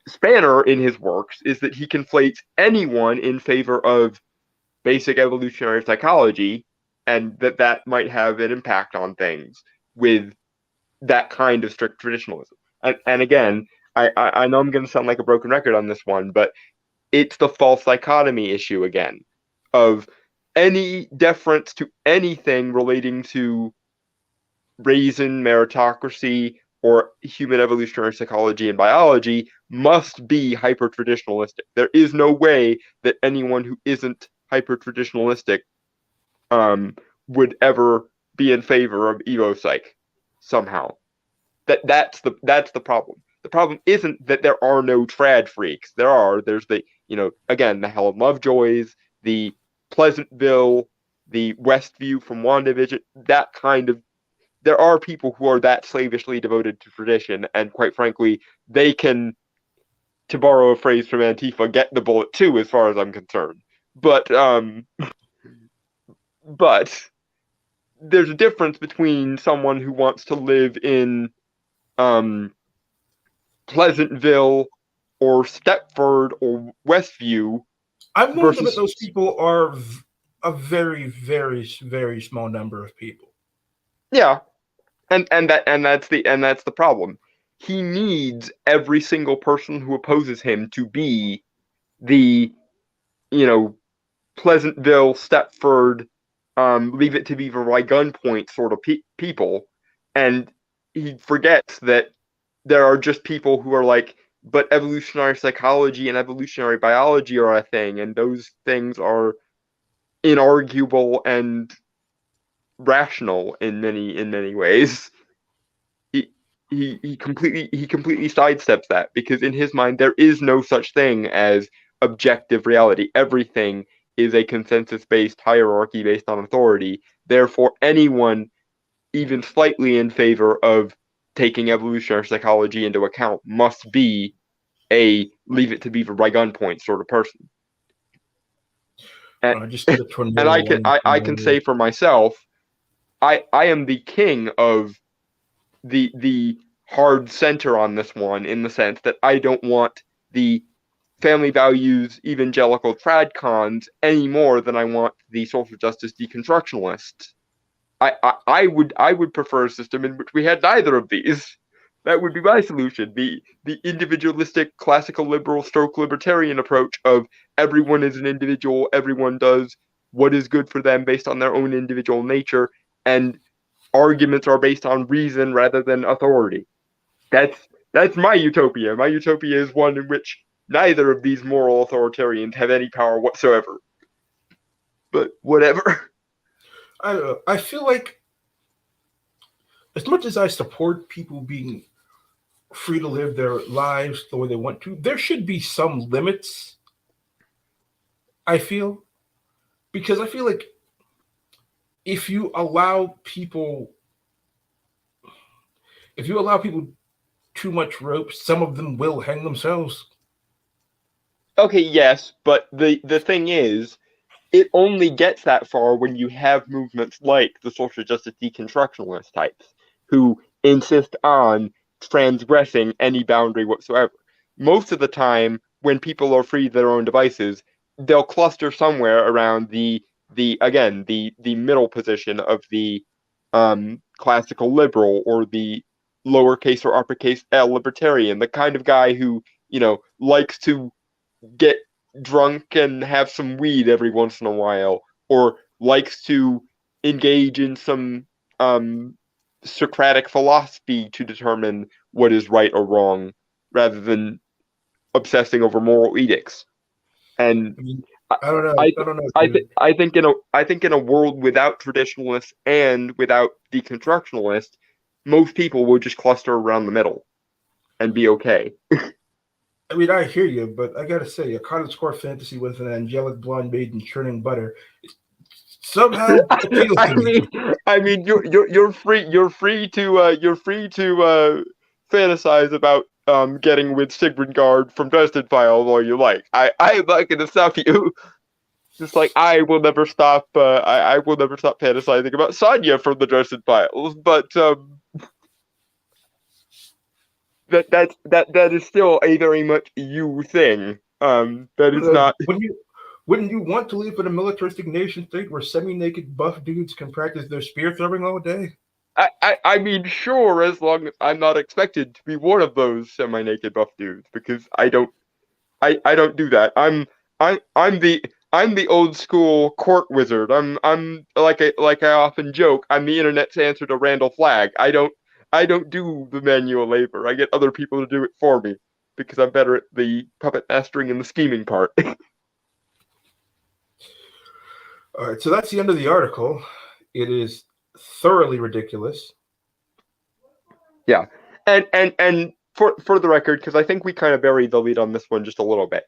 spanner in his works is that he conflates anyone in favor of basic evolutionary psychology, and that might have an impact on things with that kind of strict traditionalism. And again, I know I'm going to sound like a broken record on this one, but it's the false dichotomy issue again of any deference to anything relating to reason, meritocracy, or human evolutionary psychology and biology must be hyper traditionalistic. There is no way that anyone who isn't hyper traditionalistic um, would ever be in favor of Evo Psych somehow. That's the problem. The problem isn't that there are no trad freaks. There's again the Helen Lovejoys, the Pleasantville, the Westview from WandaVision. That kind of there are people who are that slavishly devoted to tradition, and quite frankly, they can, to borrow a phrase from Antifa, get the bullet too, as far as I'm concerned. But there's a difference between someone who wants to live in um, Pleasantville or Stepford or Westview I'm willing to bet versus those people are a very, very, very small number of people. yeah, and that's the problem. he needs every single person who opposes him to be the, you know, Pleasantville, Stepford, Leave It to Beaver by gunpoint sort of people, and he forgets that there are just people who are like, but evolutionary psychology and evolutionary biology are a thing, and those things are inarguable and rational in many ways. He he completely sidesteps that because in his mind there is no such thing as objective reality. Everything is a consensus based hierarchy based on authority. Therefore, anyone even slightly in favor of taking evolutionary psychology into account must be a leave it to beaver by gunpoint sort of person. And, I just got a and tornado warning I from can earlier. say for myself, I am the king of the hard center on this one in the sense that I don't want the family values evangelical tradcons any more than I want the social justice deconstructionalists. I would prefer a system in which we had neither of these. That would be my solution. The individualistic classical liberal stroke libertarian approach of everyone is an individual, everyone does what is good for them based on their own individual nature, and arguments are based on reason rather than authority. That's that's my utopia. My utopia is one in which neither of these moral authoritarians have any power whatsoever. But whatever. I don't know. I feel like as much as I support people being free to live their lives the way they want to, there should be some limits. I feel because I feel like if you allow people, if you allow people too much rope, some of them will hang themselves. Okay, yes, but the thing is, it only gets that far when you have movements like the social justice deconstructionalist types who insist on transgressing any boundary whatsoever. Most of the time, when people are free to their own devices, they'll cluster somewhere around the again the middle position of the classical liberal or the lowercase or uppercase L libertarian, the kind of guy who likes to get drunk and have some weed every once in a while, or likes to engage in some um, Socratic philosophy to determine what is right or wrong, rather than obsessing over moral edicts. And I mean, I, I don't know. I, I don't know, I, dude. I think in a world without traditionalists and without deconstructionalists, most people will just cluster around the middle and be okay. I mean, I hear you, but I gotta say, a cottage core fantasy with an angelic blonde maiden churning butter somehow appeals I to me. mean, you're free to fantasize about getting with Sigrid from Dresden Files all you like. I am not going to stop you. Just like I will never stop. I will never stop fantasizing about Sonya from the Dresden Files. But that is still a very much you thing. That is not. Wouldn't you want to live in a militaristic nation state where semi-naked buff dudes can practice their spear throwing all day? I mean, sure, as long as I'm not expected to be one of those semi-naked buff dudes, because I don't do that. I'm the old school court wizard. I'm like I often joke. I'm the internet's answer to Randall Flagg. I don't do the manual labor. I get other people to do it for me because I'm better at the puppet mastering and the scheming part. All right, so that's the end of the article. It is thoroughly ridiculous. Yeah, and for the record, because I think we kind of buried the lead on this one just a little bit.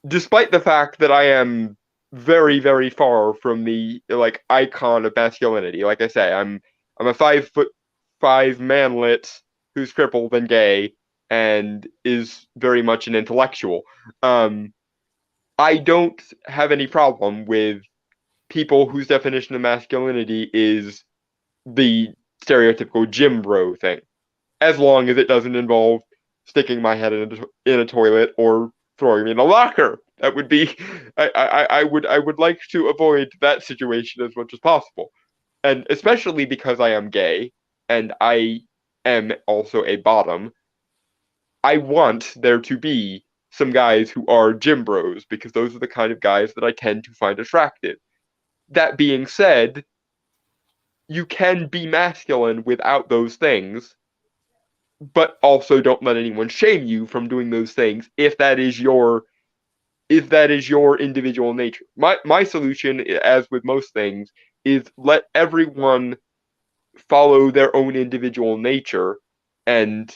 Despite the fact that I am very far from the like icon of masculinity. Like I say, I'm a 5'5" manlet who's crippled and gay and is very much an intellectual. Um, I don't have any problem with people whose definition of masculinity is the stereotypical gym bro thing, as long as it doesn't involve sticking my head in a toilet or throwing me in a locker. That would be, I would like to avoid that situation as much as possible, and especially because I am gay and I am also a bottom. I want there to be some guys who are gym bros because those are the kind of guys that I tend to find attractive. That being said, you can be masculine without those things, but also don't let anyone shame you from doing those things if that is your individual nature. My solution, as with most things, is let everyone follow their own individual nature and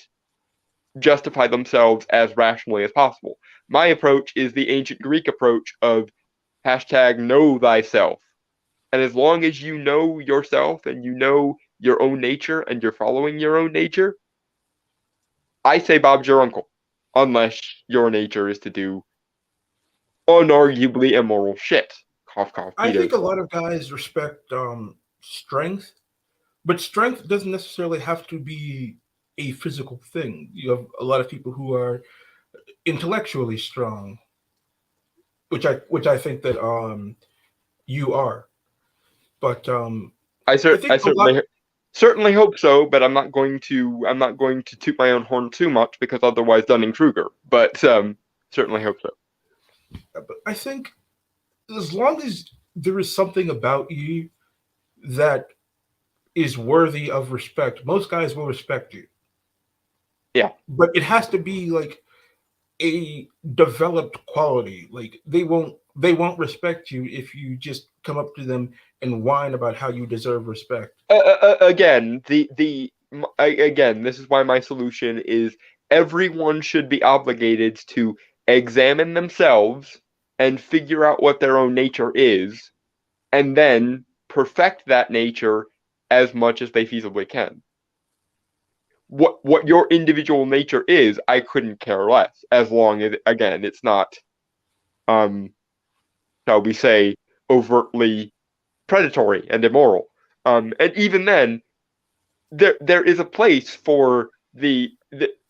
justify themselves as rationally as possible. My approach is the ancient Greek approach of hashtag know thyself. And as long as you know yourself and you know your own nature and you're following your own nature, I say Bob's your uncle. Unless your nature is to do unarguably immoral shit. Cough, cough, I pedos. think a lot of guys respect strength, but strength doesn't necessarily have to be a physical thing. You have a lot of people who are intellectually strong, which I think that you are. But I I think a lot. certainly hope so, but I'm not going to toot my own horn too much because otherwise Dunning Kruger. But certainly hope so. But I think as long as there is something about you that is worthy of respect, most guys will respect you. Yeah. But it has to be like a developed quality. Like they won't respect you if you just come up to them and whine about how you deserve respect. Again, again, this is why my solution is everyone should be obligated to examine themselves and figure out what their own nature is, and then perfect that nature as much as they feasibly can. What your individual nature is, I couldn't care less, as long as again it's not um shall we say overtly predatory and immoral. And even then, there is a place for the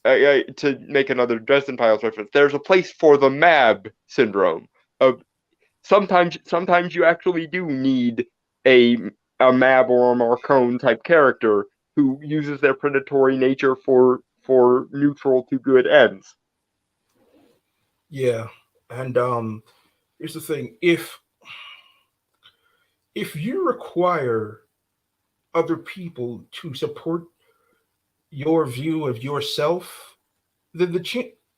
to make another Dresden Files reference. There's a place for the MAB syndrome of sometimes you actually do need a Mab or a Marcone type character who uses their predatory nature for neutral to good ends. Yeah. And here's the thing. If you require other people to support your view of yourself, then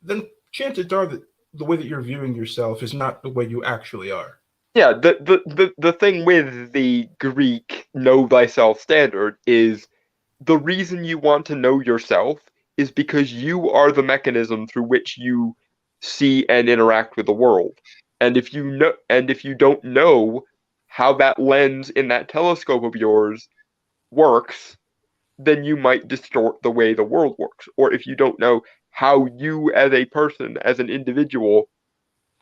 then chances are that the way that you're viewing yourself is not the way you actually are. Yeah, the thing with the Greek know thyself standard is the reason you want to know yourself is because you are the mechanism through which you see and interact with the world. And if you don't know how that lens in that telescope of yours works, then you might distort the way the world works. Or if you don't know how you as a person, as an individual,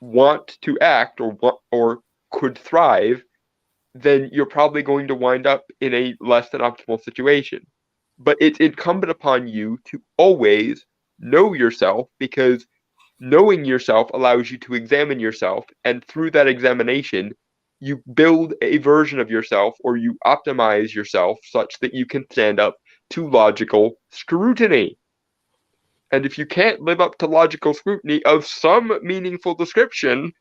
want to act or could thrive, then you're probably going to wind up in a less than optimal situation. But it's incumbent upon you to always know yourself because knowing yourself allows you to examine yourself. And through that examination, you build a version of yourself or you optimize yourself such that you can stand up to logical scrutiny. And if you can't live up to logical scrutiny of some meaningful description,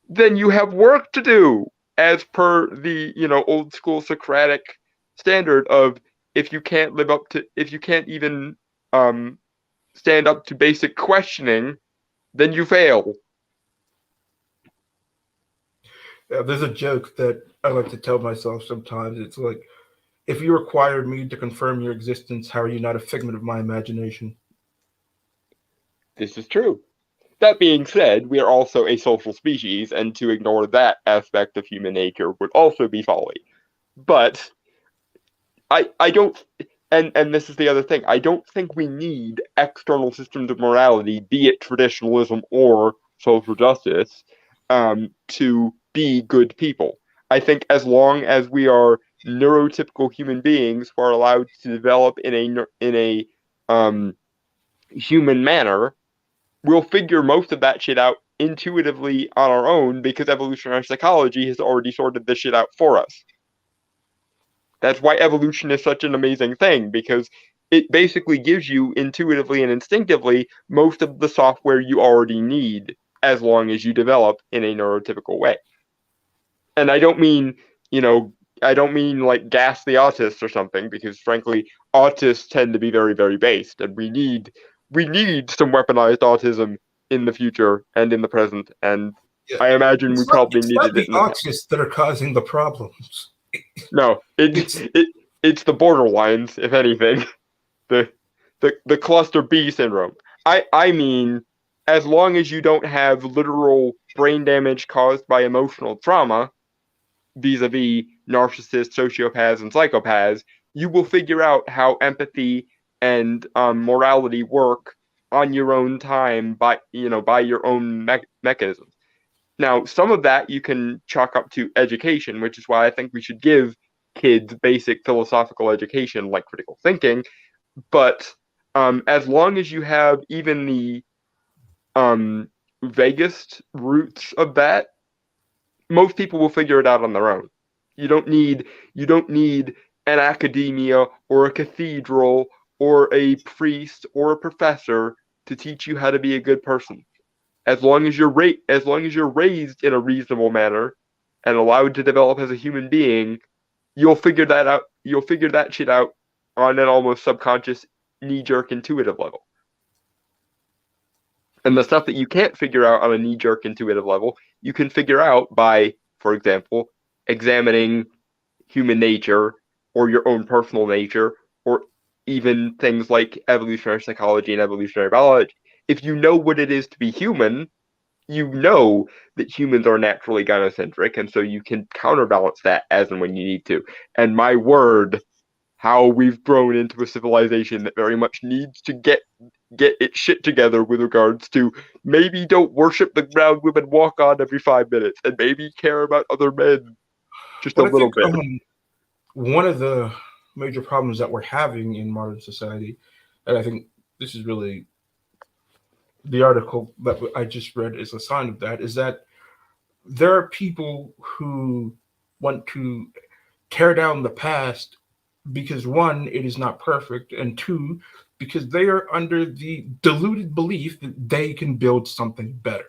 then you have work to do as per the old school Socratic standard of if you can't even um stand up to basic questioning, then you fail. There's a joke that I like to tell myself sometimes. It's like, if you required me to confirm your existence, how are you not a figment of my imagination? This is true. That being said, we are also a social species, and to ignore that aspect of human nature would also be folly. But I don't and this is the other thing. I don't think we need external systems of morality, be it traditionalism or social justice, to be good people. I think as long as we are neurotypical human beings who are allowed to develop in a um, human manner, we'll figure most of that shit out intuitively on our own because evolutionary psychology has already sorted this shit out for us. That's why evolution is such an amazing thing, because it basically gives you intuitively and instinctively most of the software you already need as long as you develop in a neurotypical way. And I don't mean, you know, I don't mean like gas the autist or something, because frankly, autists tend to be very, very based, and we need some weaponized autism in the future and in the present, and Yeah. I imagine we It's not probably it's not needed it the in the past. autists that are causing the problems. No, It's it's the borderlines, if anything. The the cluster B syndrome. I mean, as long as you don't have literal brain damage caused by emotional trauma, vis-a-vis narcissists, sociopaths, and psychopaths, you will figure out how empathy and morality work on your own time by your own mechanisms. Now, some of that you can chalk up to education, which is why I think we should give kids basic philosophical education like critical thinking. But as long as you have even the um, vaguest roots of that, most people will figure it out on their own. You don't need an academia or a cathedral or a priest or a professor to teach you how to be a good person. As long as you're raised in a reasonable manner and allowed to develop as a human being, you'll figure that out. You'll figure that shit out on an almost subconscious, knee-jerk, intuitive level. And the stuff that you can't figure out on a knee-jerk, intuitive level, you can figure out by, for example, examining human nature or your own personal nature, or even things like evolutionary psychology and evolutionary biology. If you know what it is to be human, you know that humans are naturally gynocentric, and so you can counterbalance that as and when you need to. And my word, how we've grown into a civilization that very much needs to get its shit together with regards to maybe don't worship the ground women walk on every 5 minutes, and maybe care about other men just a But I little think bit. one of the major problems that we're having in modern society, and I think this is really the article that I just read is a sign of that, is that there are people who want to tear down the past because one, it is not perfect, and two, because they are under the deluded belief that they can build something better.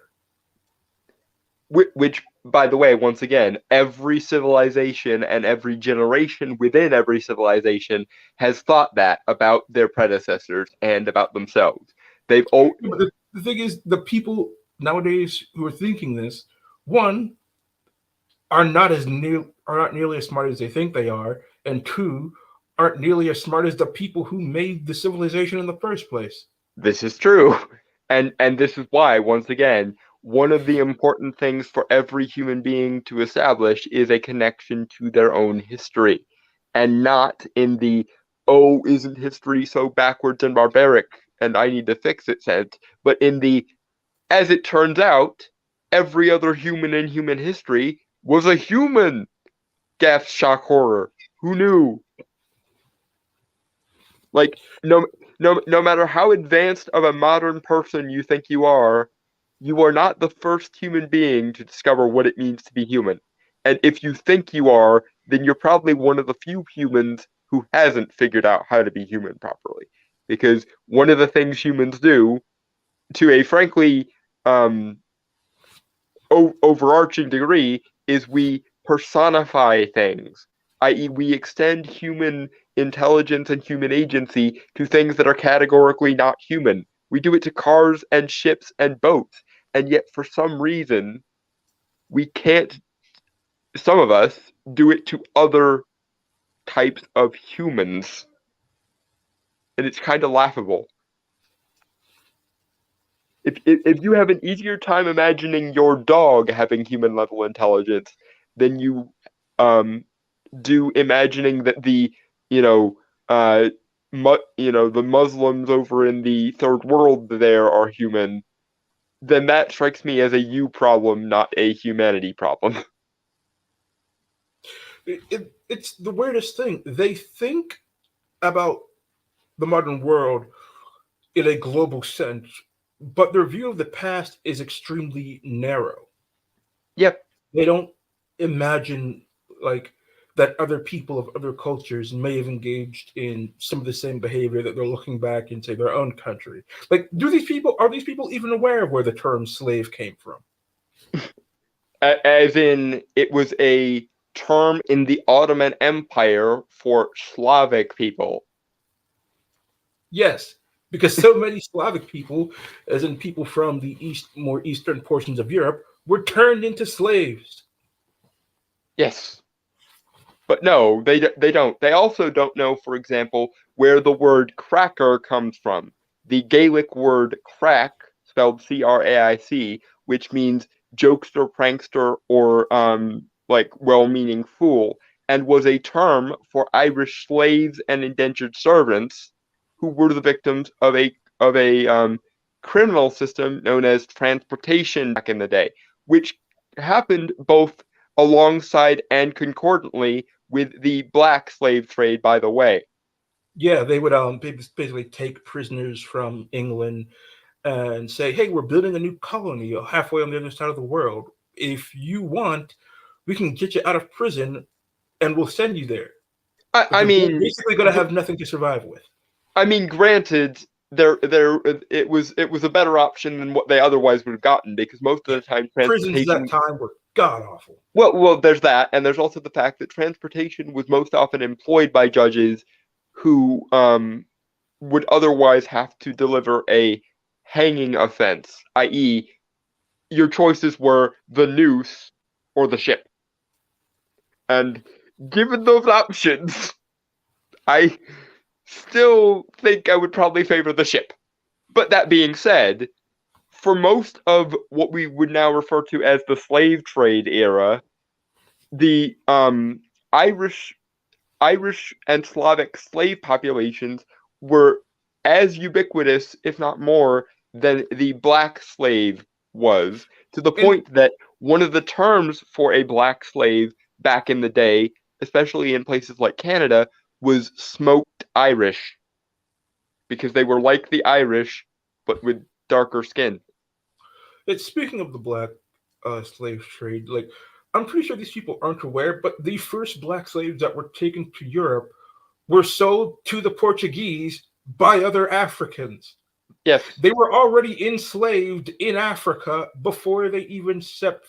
Which, by the way, once again, every civilization and every generation within every civilization has thought that about their predecessors and about themselves. They've all But the thing is, the people nowadays who are thinking this, one, are not nearly as smart as they think they are, and two, aren't nearly as smart as the people who made the civilization in the first place. This is true. And this is why, once again, one of the important things for every human being to establish is a connection to their own history, and not in the, oh, isn't history so backwards and barbaric and I need to fix it sense, but in the, as it turns out, every other human in human history was a human. Gasp, shock, horror. Who knew? Like, no matter how advanced of a modern person you think you are not the first human being to discover what it means to be human. And if you think you are, then you're probably one of the few humans who hasn't figured out how to be human properly. Because one of the things humans do, to a frankly um, overarching degree, is we personify things, i.e., we extend human intelligence and human agency to things that are categorically not human. We do it to cars and ships and boats, and yet for some reason, we can't, some of us, do it to other types of humans, and it's kind of laughable. If you have an easier time imagining your dog having human level intelligence than you um, do imagining that the you know uh the Muslims over in the third world there are human, then that strikes me as a you problem, not a humanity problem. It's the weirdest thing. They think about the modern world in a global sense, but their view of the past is extremely narrow. Yep. They don't imagine, like, that other people of other cultures may have engaged in some of the same behavior that they're looking back in, say, their own country. Like, are these people even aware of where the term slave came from? As in, it was a term in the Ottoman Empire for Slavic people. Yes, because so many Slavic people, as in people from the more eastern portions of Europe, were turned into slaves. Yes. But no, they don't. They also don't know, for example, where the word cracker comes from. The Gaelic word crack, spelled Craic, which means jokester, prankster, or like well-meaning fool, and was a term for Irish slaves and indentured servants who were the victims of a criminal system known as transportation back in the day, which happened both alongside and concordantly with the black slave trade, by the way. Yeah, they would basically take prisoners from England and say, "Hey, we're building a new colony halfway on the other side of the world. If you want, we can get you out of prison and we'll send you there." I, But I they're mean, basically going to have nothing to survive with. granted, it was a better option than what they otherwise would have gotten because most of Yeah, the time prisons at that transportation. time were god awful. Well, there's that, and there's also the fact that transportation was most often employed by judges who would otherwise have to deliver a hanging offense, i.e., your choices were the noose or the ship. And given those options, I still think I would probably favor the ship. But that being said, for most of what we would now refer to as the slave trade era, the Irish Irish and Slavic slave populations were as ubiquitous, if not more, than the black slave was, to the And point that one of the terms for a black slave back in the day, especially in places like Canada, was smoked Irish, because they were like the Irish, but with darker skin. it's speaking of the black slave trade, like I'm pretty sure these people aren't aware, but the first black slaves that were taken to Europe were sold to the Portuguese by other Africans. Yes, They were already enslaved in Africa before they even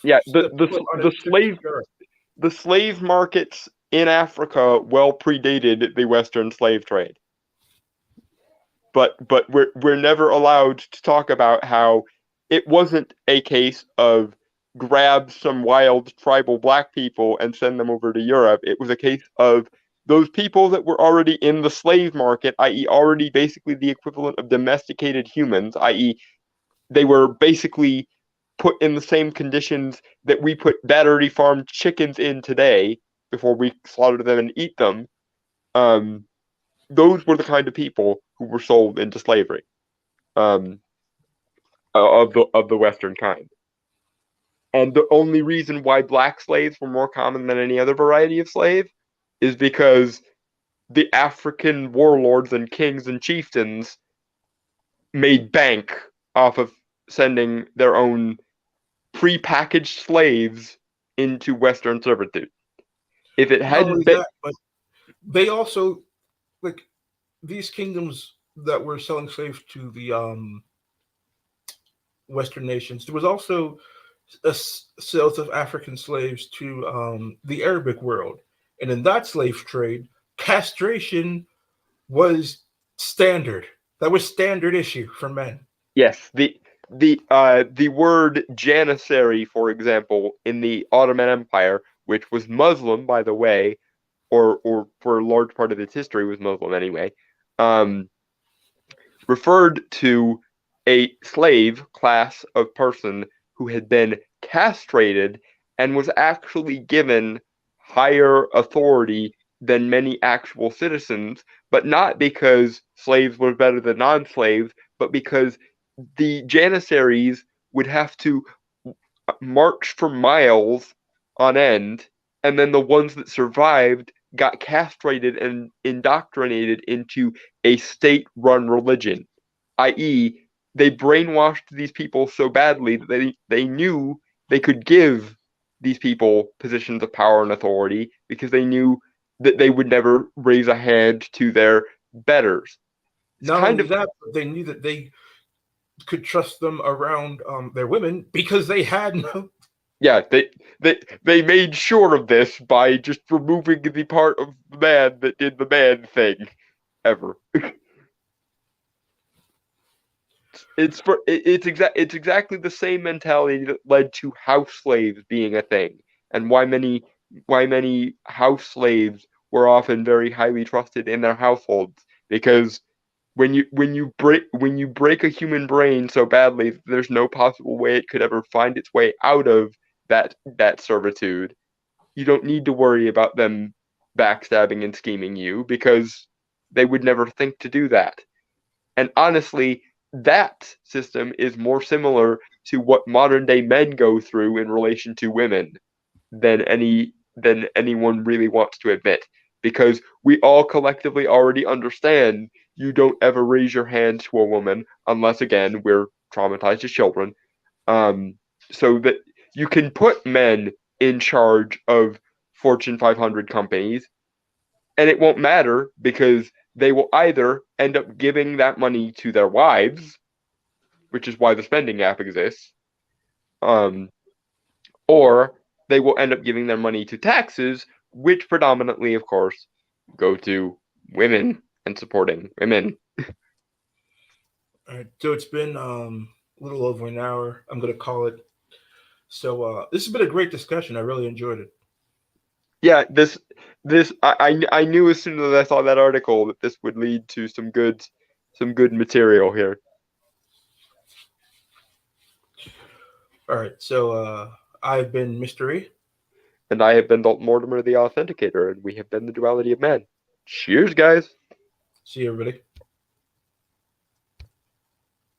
yeah, stepped foot on a ship to Europe. the slave markets in Africa well predated the Western slave trade. But we're never allowed to talk about how it wasn't a case of grab some wild tribal black people and send them over to Europe. It was a case of those people that were already in the slave market, i.e., already basically the equivalent of domesticated humans, i.e., they were basically put in the same conditions that we put battery farmed chickens in today before we slaughter them and eat them. Um, those were the kind of people who were sold into slavery, um, of the Western kind. And the only reason why black slaves were more common than any other variety of slave is because the African warlords and kings and chieftains made bank off of sending their own prepackaged slaves into Western servitude. If it Not hadn't only been, that, but they also like these kingdoms that were selling slaves to the Western nations. There was also sales of African slaves to the Arabic world, and in that slave trade, castration was standard. That was standard issue for men. yes, the word janissary, for example, in the Ottoman Empire, which was Muslim, by the way, or for a large part of its history was Muslim anyway, um, referred to a slave class of person who had been castrated and was actually given higher authority than many actual citizens, but not because slaves were better than non-slaves, but because the janissaries would have to marched for miles on end, and then the ones that survived got castrated and indoctrinated into a state run religion, i.e., they brainwashed these people so badly that they knew they could give these people positions of power and authority because they knew that they would never raise a hand to their betters. It's Not kind only of, that, but they knew that they could trust them around their women because they had no. yeah, they made sure of this by just removing the part of the man that did the man thing ever. It's exactly the same mentality that led to house slaves being a thing, and why many house slaves were often very highly trusted in their households because when you break a human brain so badly there's no possible way it could ever find its way out of that servitude. You don't need to worry about them backstabbing and scheming you because they would never think to do that. And honestly, that system is more similar to what modern day men go through in relation to women than anyone really wants to admit. Because we all collectively already understand you don't ever raise your hand to a woman unless again we're traumatized as children. Um, so that you can put men in charge of Fortune 500 companies and it won't matter because they will either end up giving that money to their wives, which is why the spending app exists, um, or they will end up giving their money to taxes, which predominantly, of course, go to women and supporting women. All right, so it's been a little over an hour. I'm gonna call it. So this has been a great discussion. I really enjoyed it. Yeah, this I knew as soon as I saw that article that this would lead to some good material here. All right, so I've been Mystery. And I have been Dalton Mortimer, the Authenticator, and we have been the Duality of Men. Cheers, guys. See you, everybody.